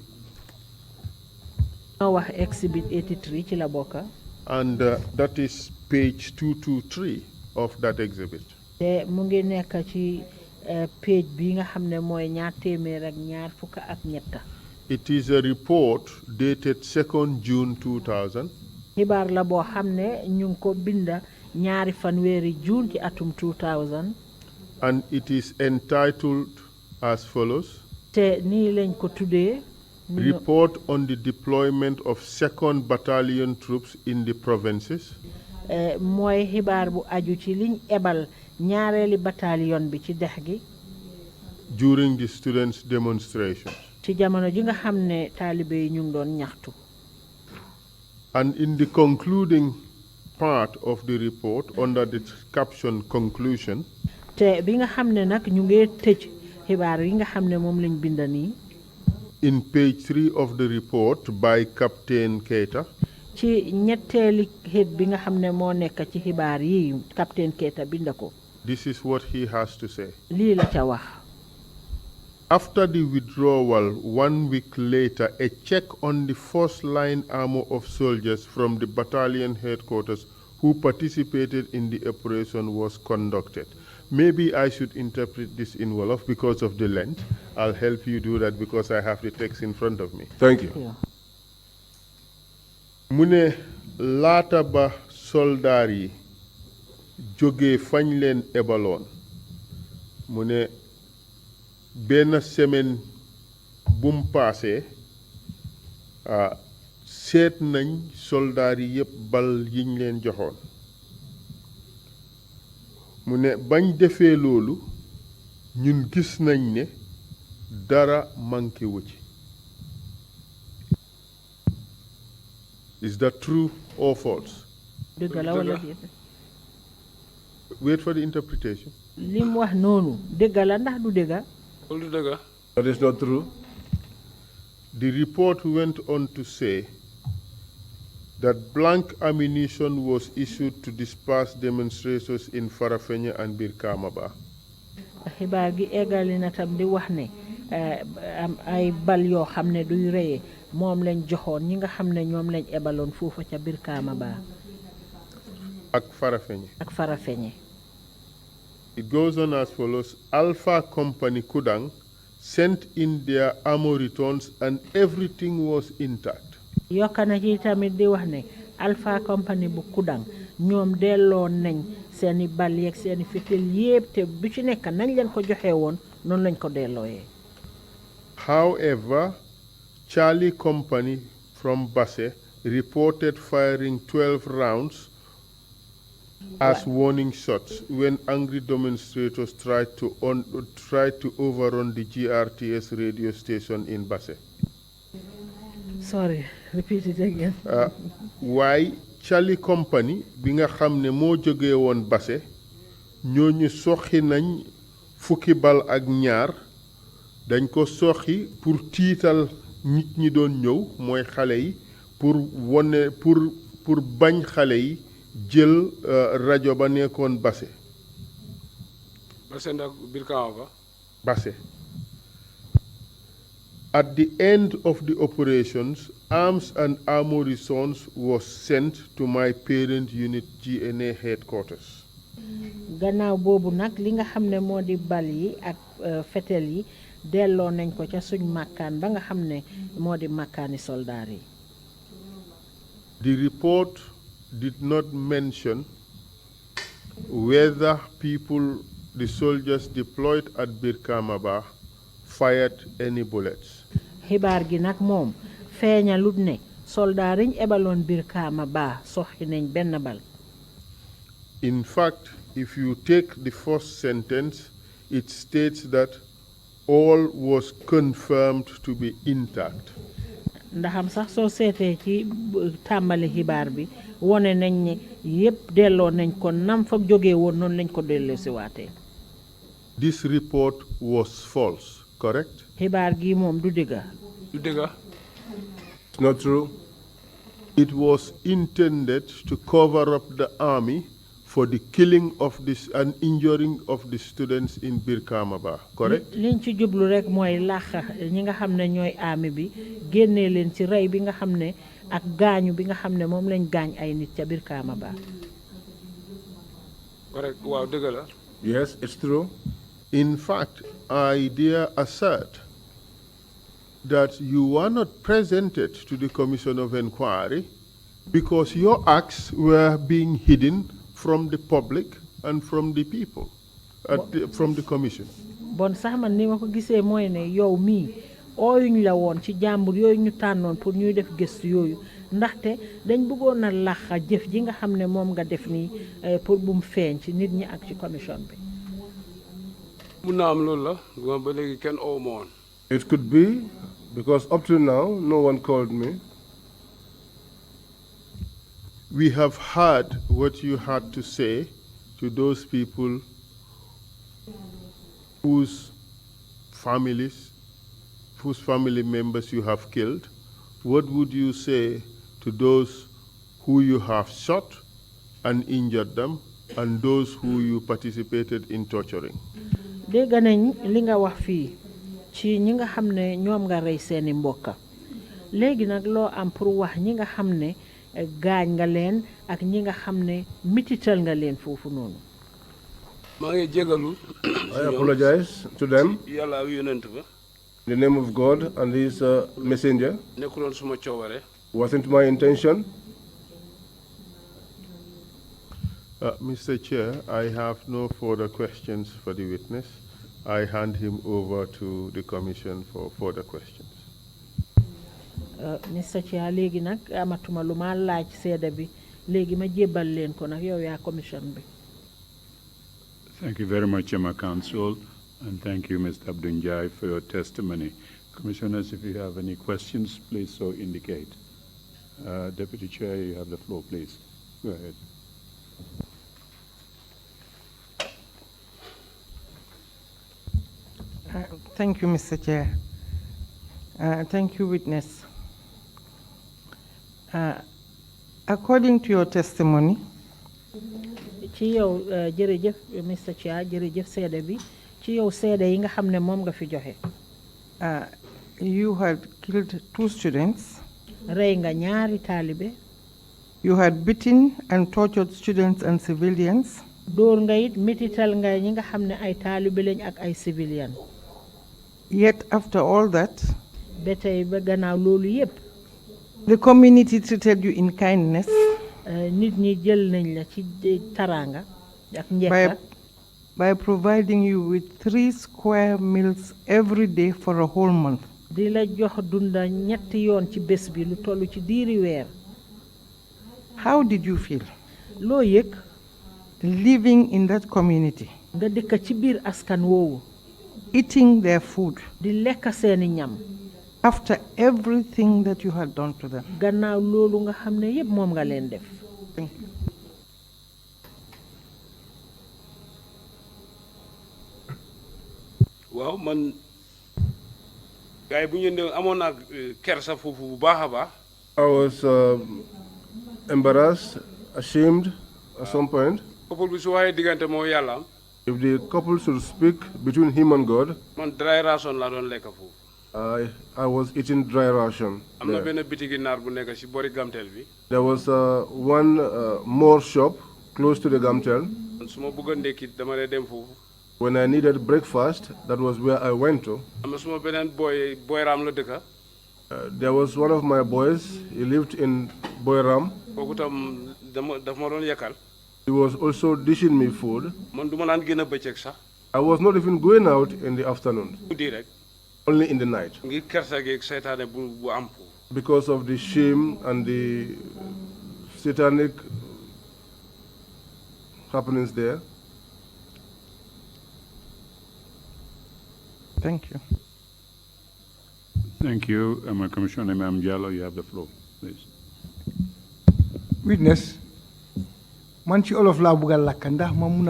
moo wax Exhibit 83 ci la bokka. And that is page 223 of that exhibit. te mu ngi nekk ci page bi nga xam ne mooy ñaar téeméer ak ñaar fukk ak ñetta. It is a report dated 2nd June 2000. xibaar la boo xam ne ñu ngi ko binda ñaari fanweeri June ci atum 2000. And it is entitled as follows. te nii lañ ko tuddee. Report on the deployment of 2nd Battalion troops in the provinces. mooy xibaar bu aju ci liñ ebal ñaareeli bataillon bi ci dex gi. During the students' demonstrations. ci jamono ji nga xam ne taalibe yi ñu ngi doon ñaxtu. And in the concluding part of the report, under the caption conclusion. te bi nga xam ne nag ñu ngi tëj xibaar yi nga xam ne moom lañ binda nii. In page 3 of the report by Captain Keita. ci ñetteeli xeet bi nga xam ne moo nekk ci xibaar yi Captain Keita binda ko. This is what he has to say. lii la ca wax. After the withdrawal, 1 week later, a check on the first line armor of soldiers from the battalion headquarters who participated in the operation was conducted. Maybe I should interpret this in Wolof because of the length. I'll help you do that because I have the text in front of me. Thank you. Mune laata ba soldaar yi jógee fañ leen ebaloon mu ne benn semaine bum paase seet nañ soldaar yi yëpp bal yiñ leen joxoon mu ne bañ defee loolu ñun gis nañ ne dara manqué wu ci. Is that true or false? dëgg la wala déet. Wait for the interpretation. lim wax noonu dëgg la ndax du dëgg. loolu du dëgg. That is not true. The report went on to say that blank ammunition was issued to disperse demonstrators in Farafenni and Birkamaba. xibaar gi eggali na tam di wax ne ay bal yoo xam ne duy reye moom lañ joxoon ñi nga xam ne ñoom lañ ebaloon foofu ca Birkamaba. ak Farafenni. ak Farafenni. It goes on as follows. Alpha Company Kudang sent in their ammo returns and everything was intact. yokk na ci tamit di wax ne Alpha Company bu Kudang ñoom delloo nañ seeni bal yeeg seeni fitil yépp te bu ci nekk nañ leen ko joxe woon noonu lañ ko dellooyee. However, Charlie Company from Basse reported firing 12 rounds as warning shots when angry demonstrators tried to overrun the GRTS radio station in Basse. Sorry, repeat it again. Why Charlie Company bi nga xam ne moo jógee woon Basse ñooñu soxi nañ fukki bal ak ñaar dañ ko soxi pour tiital nit ñi doon ñëw mooy xale yi pour bañ xale yi jël rajo ba nekkoon Basse. Basse ndax biir Kama ba. Basse. At the end of the operations, arms and ammunitions was sent to my parent unit GNA headquarters. Gannaaw boobu nag li nga xam ne moo di bal yi ak fetel yi delloo nañ ko ca suñ makkaan ba nga xam ne moo di makkaani soldaar yi. The report did not mention whether the soldiers deployed at Birkamaba fired any bullets. xibaar gi nag moom feeñalut ne soldaar yiñ ebaloon Birkamaba soxi nañ benn bal. In fact, if you take the first sentence, it states that all was confirmed to be intact. ndaxam sax soo seetee ci tàmbali xibaar bi wone nañ ne yépp delloo nañ ko nam fa jógee woon noonu lañ ko delloo si waatee. This report was false, correct? xibaar gi moom du dëgga. du dëgga. It's not true. It was intended to cover up the army for the killing of this and injuring of the students in Birkamaba, correct? liñ ci jublu rek mooy làq ñi nga xam ne ñooy army bi génnee leen ci rey bi nga xam ne ak gaañu bi nga xam ne moom lañ gaañ ay nit ca Birkamaba. correct waaw dëgg la. Yes, it's true. In fact, I dare assert that you were not presented to the Commission of Inquiry because your acts were being hidden from the public and from the people, from the Commission. bon sax man ni ma ko gisee mooy ne yow mii ooyuñ la woon ci jàmbur yooyu ñu tànnoon pour ñuy def gëstu yooyu ndaxte dañ bëggoon a laxa jëf ji nga xam ne moom nga def nii pour bu mu feeñ ci nit ñi ak ci commission bi. mun naa am loolu la ba léegi kenn oo ma woon. It could be, because up to now, no one called me. We have heard what you had to say to those people whose family members you have killed. What would you say to those who you have shot and injured them and those who you participated in torturing? dégg nañ li nga wax fii ci ñi nga xam ne ñoom nga rey seeni mbokka léegi nag loo am pour wax ñi nga xam ne gaañ nga leen ak ñi nga xam ne mitital nga leen foofu noonu. maa ngi jégalu. I apologize to them. yàlla ak yonent ba. In the name of God and His messenger. nekkuloon suma coobare. Wasn't my intention. Mr. Chair, I have no further questions for the witness. I hand him over to the Commission for further questions. Mr. Chair, léegi nag amatuma lu ma laaj seede bi léegi ma jébbal leen ko nag yow yaa commission bi. Thank you very much, Emma Counsel, and thank you, Mr. Abdou Njie, for your testimony. Commissioners, if you have any questions, please so indicate. Deputy Chair, you have the floor, please. Go ahead. Thank you, Mr. Chair. Thank you, witness. According to your testimony, ci yow jërëjëf Mr. Chair jërëjëf seede bi ci yow seede yi nga xam ne moom nga fi joxe. You had killed 2 students. rey nga ñaari taalibe. You had beaten and tortured students and civilians. Dóor nga it metital nga ñi nga xam ne ay taalibe lañ ak ay civilian. Yet after all that, ba tey ba gannaaw loolu yépp. The community treated you in kindness. Nit ñi jël nañ la ci taranga ak njekka. By providing you with 3 square meals every day for a whole month. Di la jox dunda ñetti yoon ci bés bi lu tollu ci diiri weer. How did you feel? Loo yëg. Living in that community. Nga dëkk ci biir askan woowu. Eating their food. Di lekk seeni ñam. After everything that you had done to them. Gannaaw loolu nga xam ne yépp moom nga leen def. Thank you. Waaw man gaay bu ñu ne amoon naa kersa foofu bu baax a baax. I was embarrassed, ashamed at some point. Couple bi su waxee diggante moo yàlla. If the couple should speak between him and God. Man dry ration laa doon lekk foofu. I was eating dry ration. Am na benn bitigi naar bu nekk ci bori gamtel bi. There was one more shop close to the gamtel. Su ma bëgg a ndekki dama dee dem foofu. When I needed breakfast, that was where I went to. Am na suma beneen boy Ram la dëkka. There was one of my boys, he lived in Boyram. Kooku tam daf ma doon yekkal. He was also dishing me food. Man duma naan génn bëccëg sax. I was not even going out in the afternoon. Guddi rek. Only in the night. Ngir kersa gi ak seytaane bu am foofu. Because of the shame and the satanic happenings there. Thank you. Thank you. Commissioner Imam Jallow, you have the floor, please. Witness, man ci olof laa bëgg a lakk ndax ma mun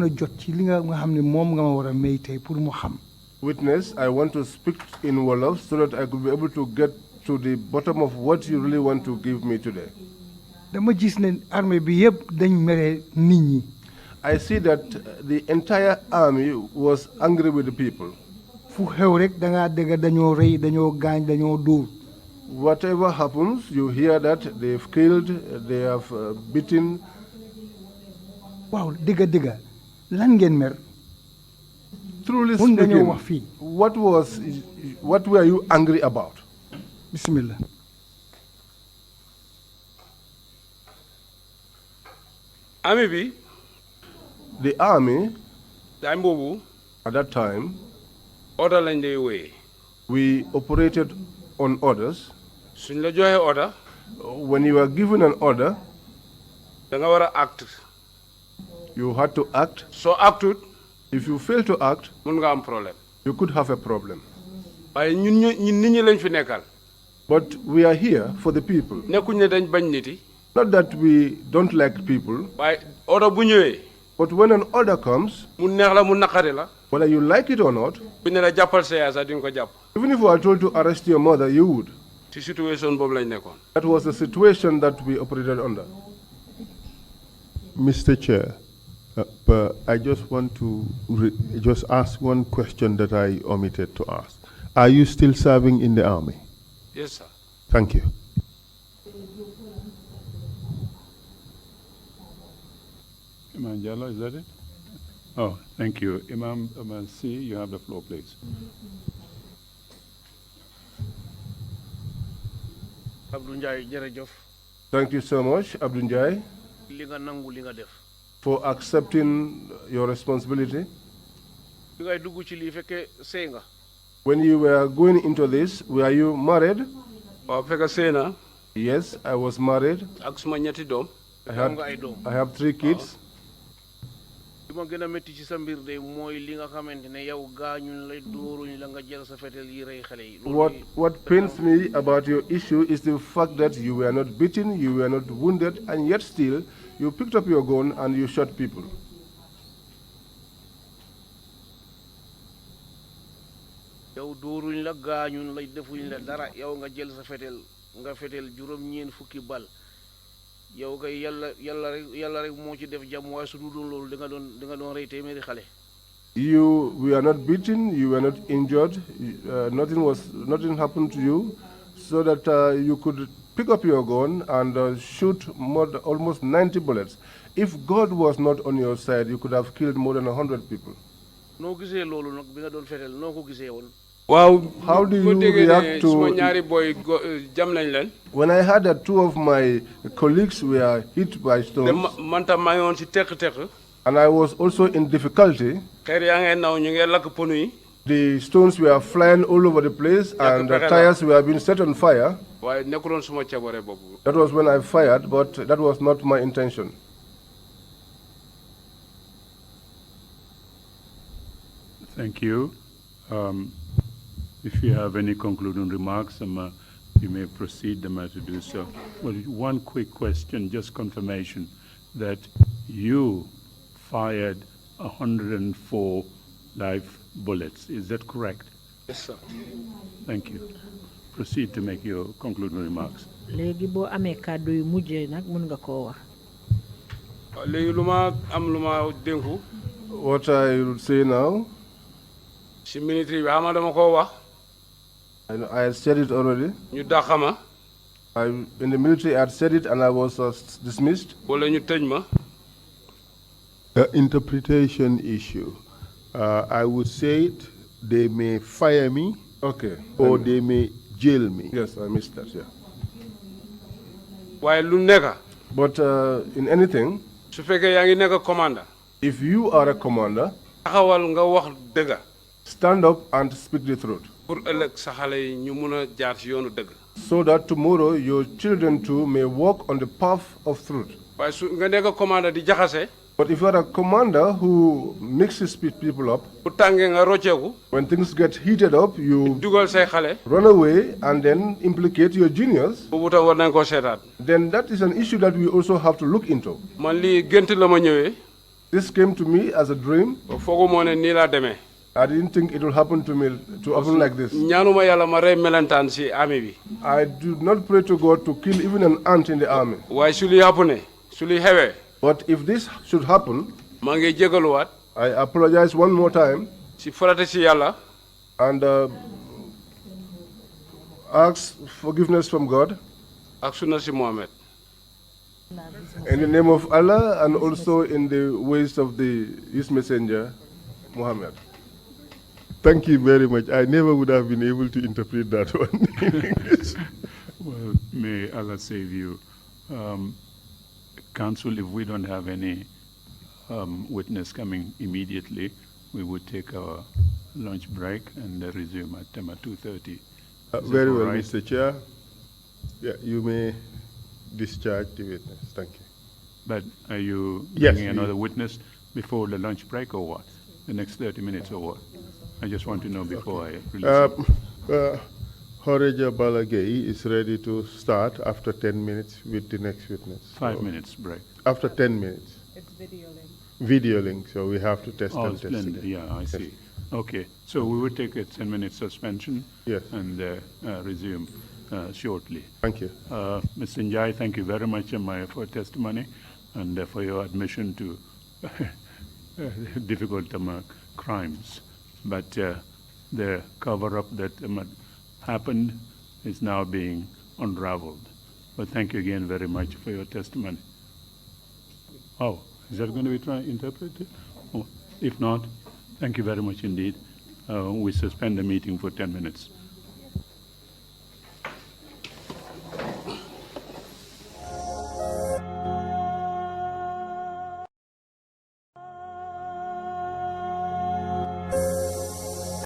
a jot ci li nga xam ne moom nga ma war a may tey pour mu xam. Witness, I want to speak in Wolof so that I could be able to get to the bottom of what you really want to give me today. Dama gis ne armée bi yëpp dañ mere nit ñi. I see that the entire army was angry with the people. Fu xew rek da ngaa dégg dañoo rey dañoo gaañ dañoo dóor. Whatever happens, you hear that they've killed, they have beaten. Waaw dëgg lan ngeen mer. Truly speaking, what were you angry about? Bismillah. Army bi. The army. Time boobu. At that time. Order lañ lay wéy. We operated on orders. Suñ la joxe order. When you were given an order. Da nga war a act. You had to act. So acted. If you fail to act, mun nga am problème. You could have a problem. Waaye ñun nit ñi lañ fi nekkal. But we are here for the people. Nekkuñ ne dañ bañ nit yi. Not that we don't like people. Waaye order bu ñëwee. But when an order comes, mu neex la mu naqari la. Whether you like it or not, bu ne la jàppal sa yaay sax di nga ko jàpp. Even if we are told to arrest your mother, you would. Ci situation boobu lañ nekkoon. That was the situation that we operated under. Mr. Chair, but I just want to just ask one question that I omitted to ask. Are you still serving in the army? Yes, sir. Thank you. Imam Jallow, is that it? Oh, thank you. Imam C, you have the floor, please. Abdou Njie, jërëjëf. Thank you so much, Abdou Njie, Li nga nangu li nga def. for accepting your responsibility. Bi ngay dugg ci lii fekkee sëy nga. When you were going into this, were you married? Waaw fekk sëy na. Yes, I was married. Ak suma ñetti doom. I have 3 kids. Li ma gën a métti ci sa mbir de mooy li nga xamante ne yow gaañuñ la dóoruñ la nga jël sa fetel yi rey xale yi. What pains me about your issue is the fact that you were not beaten, you were not wounded, and yet still you picked up your gun and you shot people. Yow dóoruñ la gaañuñ la defuñ la dara yow nga jël sa fetel nga fetel juróom-ñeent fukki bal. Yow kay yàlla rek moo ci def jàmm waaye su dul doon loolu da nga doon rey téeméeri xale. You were not beaten, you were not injured, nothing happened to you, so that you could pick up your gun and shoot almost 90 bullets. If God was not on your side, you could have killed more than 100 people. noo gisee loolu nag bi nga doon fetel noo ko gisee woon. How do you react to jam nañ leen. when I heard that 2 of my colleagues were hit by stones? Man tam maa ngi woon si tekk-tekk. And I was also in difficulty. xeer yaa ngeen naw ñu ngi lakk ponu yi. The stones were flying all over the place and the tires were being set on fire. waaye nekkuloon suma coobare boobu. That was when I fired, but that was not my intention. Thank you. If you have any concluding remarks, you may proceed to do so. Well, one quick question, just confirmation that you fired 104 live bullets. Is that correct? Yes, sir. Thank you. Proceed to make your concluding remarks. léegi boo amee kàddu yu mujjee nag mën nga koo wax. léegi lu ma am lu ma dénku. What I would say now, si military bi xam nga dama koo wax. I had said it already. ñu dàq ma. In the military, I had said it and I was dismissed. wala ñu tëj ma. Interpretation issue. I would say it, they may fire me. Okay. Or they may jail me. Yes, I missed that, yeah. waaye lu nekk. But in anything, su fekkee yaa ngi nekk commander. if you are a commander, taxawal nga wax dëgg. stand up and speak the truth. pour ëllëg sa xale yi ñu mun a jaar si yoonu dëgg. So that tomorrow your children too may walk on the path of truth. waaye su nga nekk commander di jaxase. But if you are a commander who mixes people up, bu tàngee nga rocceeku. when things get heated up, you dugal say xale. run away and then implicate your juniors, boobu tam war nañ koo seetaat. then that is an issue that we also have to look into. man lii gént la ma ñëwee. This came to me as a dream. foogu moo ne nii laa demee. I didn't think it will happen to me, to happen like this. ñaanuma yàlla ma rey melentaan si army bi. I do not pray to God to kill even an ant in the army. waaye su li happen su li xewee. But if this should happen, maa ngi jégaluwaat. I apologize one more time si farata si yàlla. and ask forgiveness from God. ak sunna si Mohammed. In the name of Allah and also in the ways of His messenger, Muhammad. Thank you very much. I never would have been able to interpret that one in English. Well, may Allah save you. Council, if we don't have any witness coming immediately, we would take our lunch break and resume at 2:30. Very well, right? Mr. Chair. Yeah, you may discharge the witness. Thank you. But are you Yes, bringing another witness before the lunch break or what? The next 30 minutes or what? I just want to know before I release it. Horeja Balagay is ready to start after 10 minutes with the next witness. 5 minutes break. After 10 minutes. It's video link. Video link, so we have to test and test splendid. again. Yeah, I see. Okay, so we will take a 10-minute suspension. Yes. And resume shortly. Thank you. Mr. Njie, thank you very much for testimony and for your admission to difficult crimes. But the cover-up that happened is now being unraveled. But thank you again very much for your testimony. Oh, is that going to be interpreted? Oh, if not, thank you very much indeed. We suspend the meeting for 10 minutes.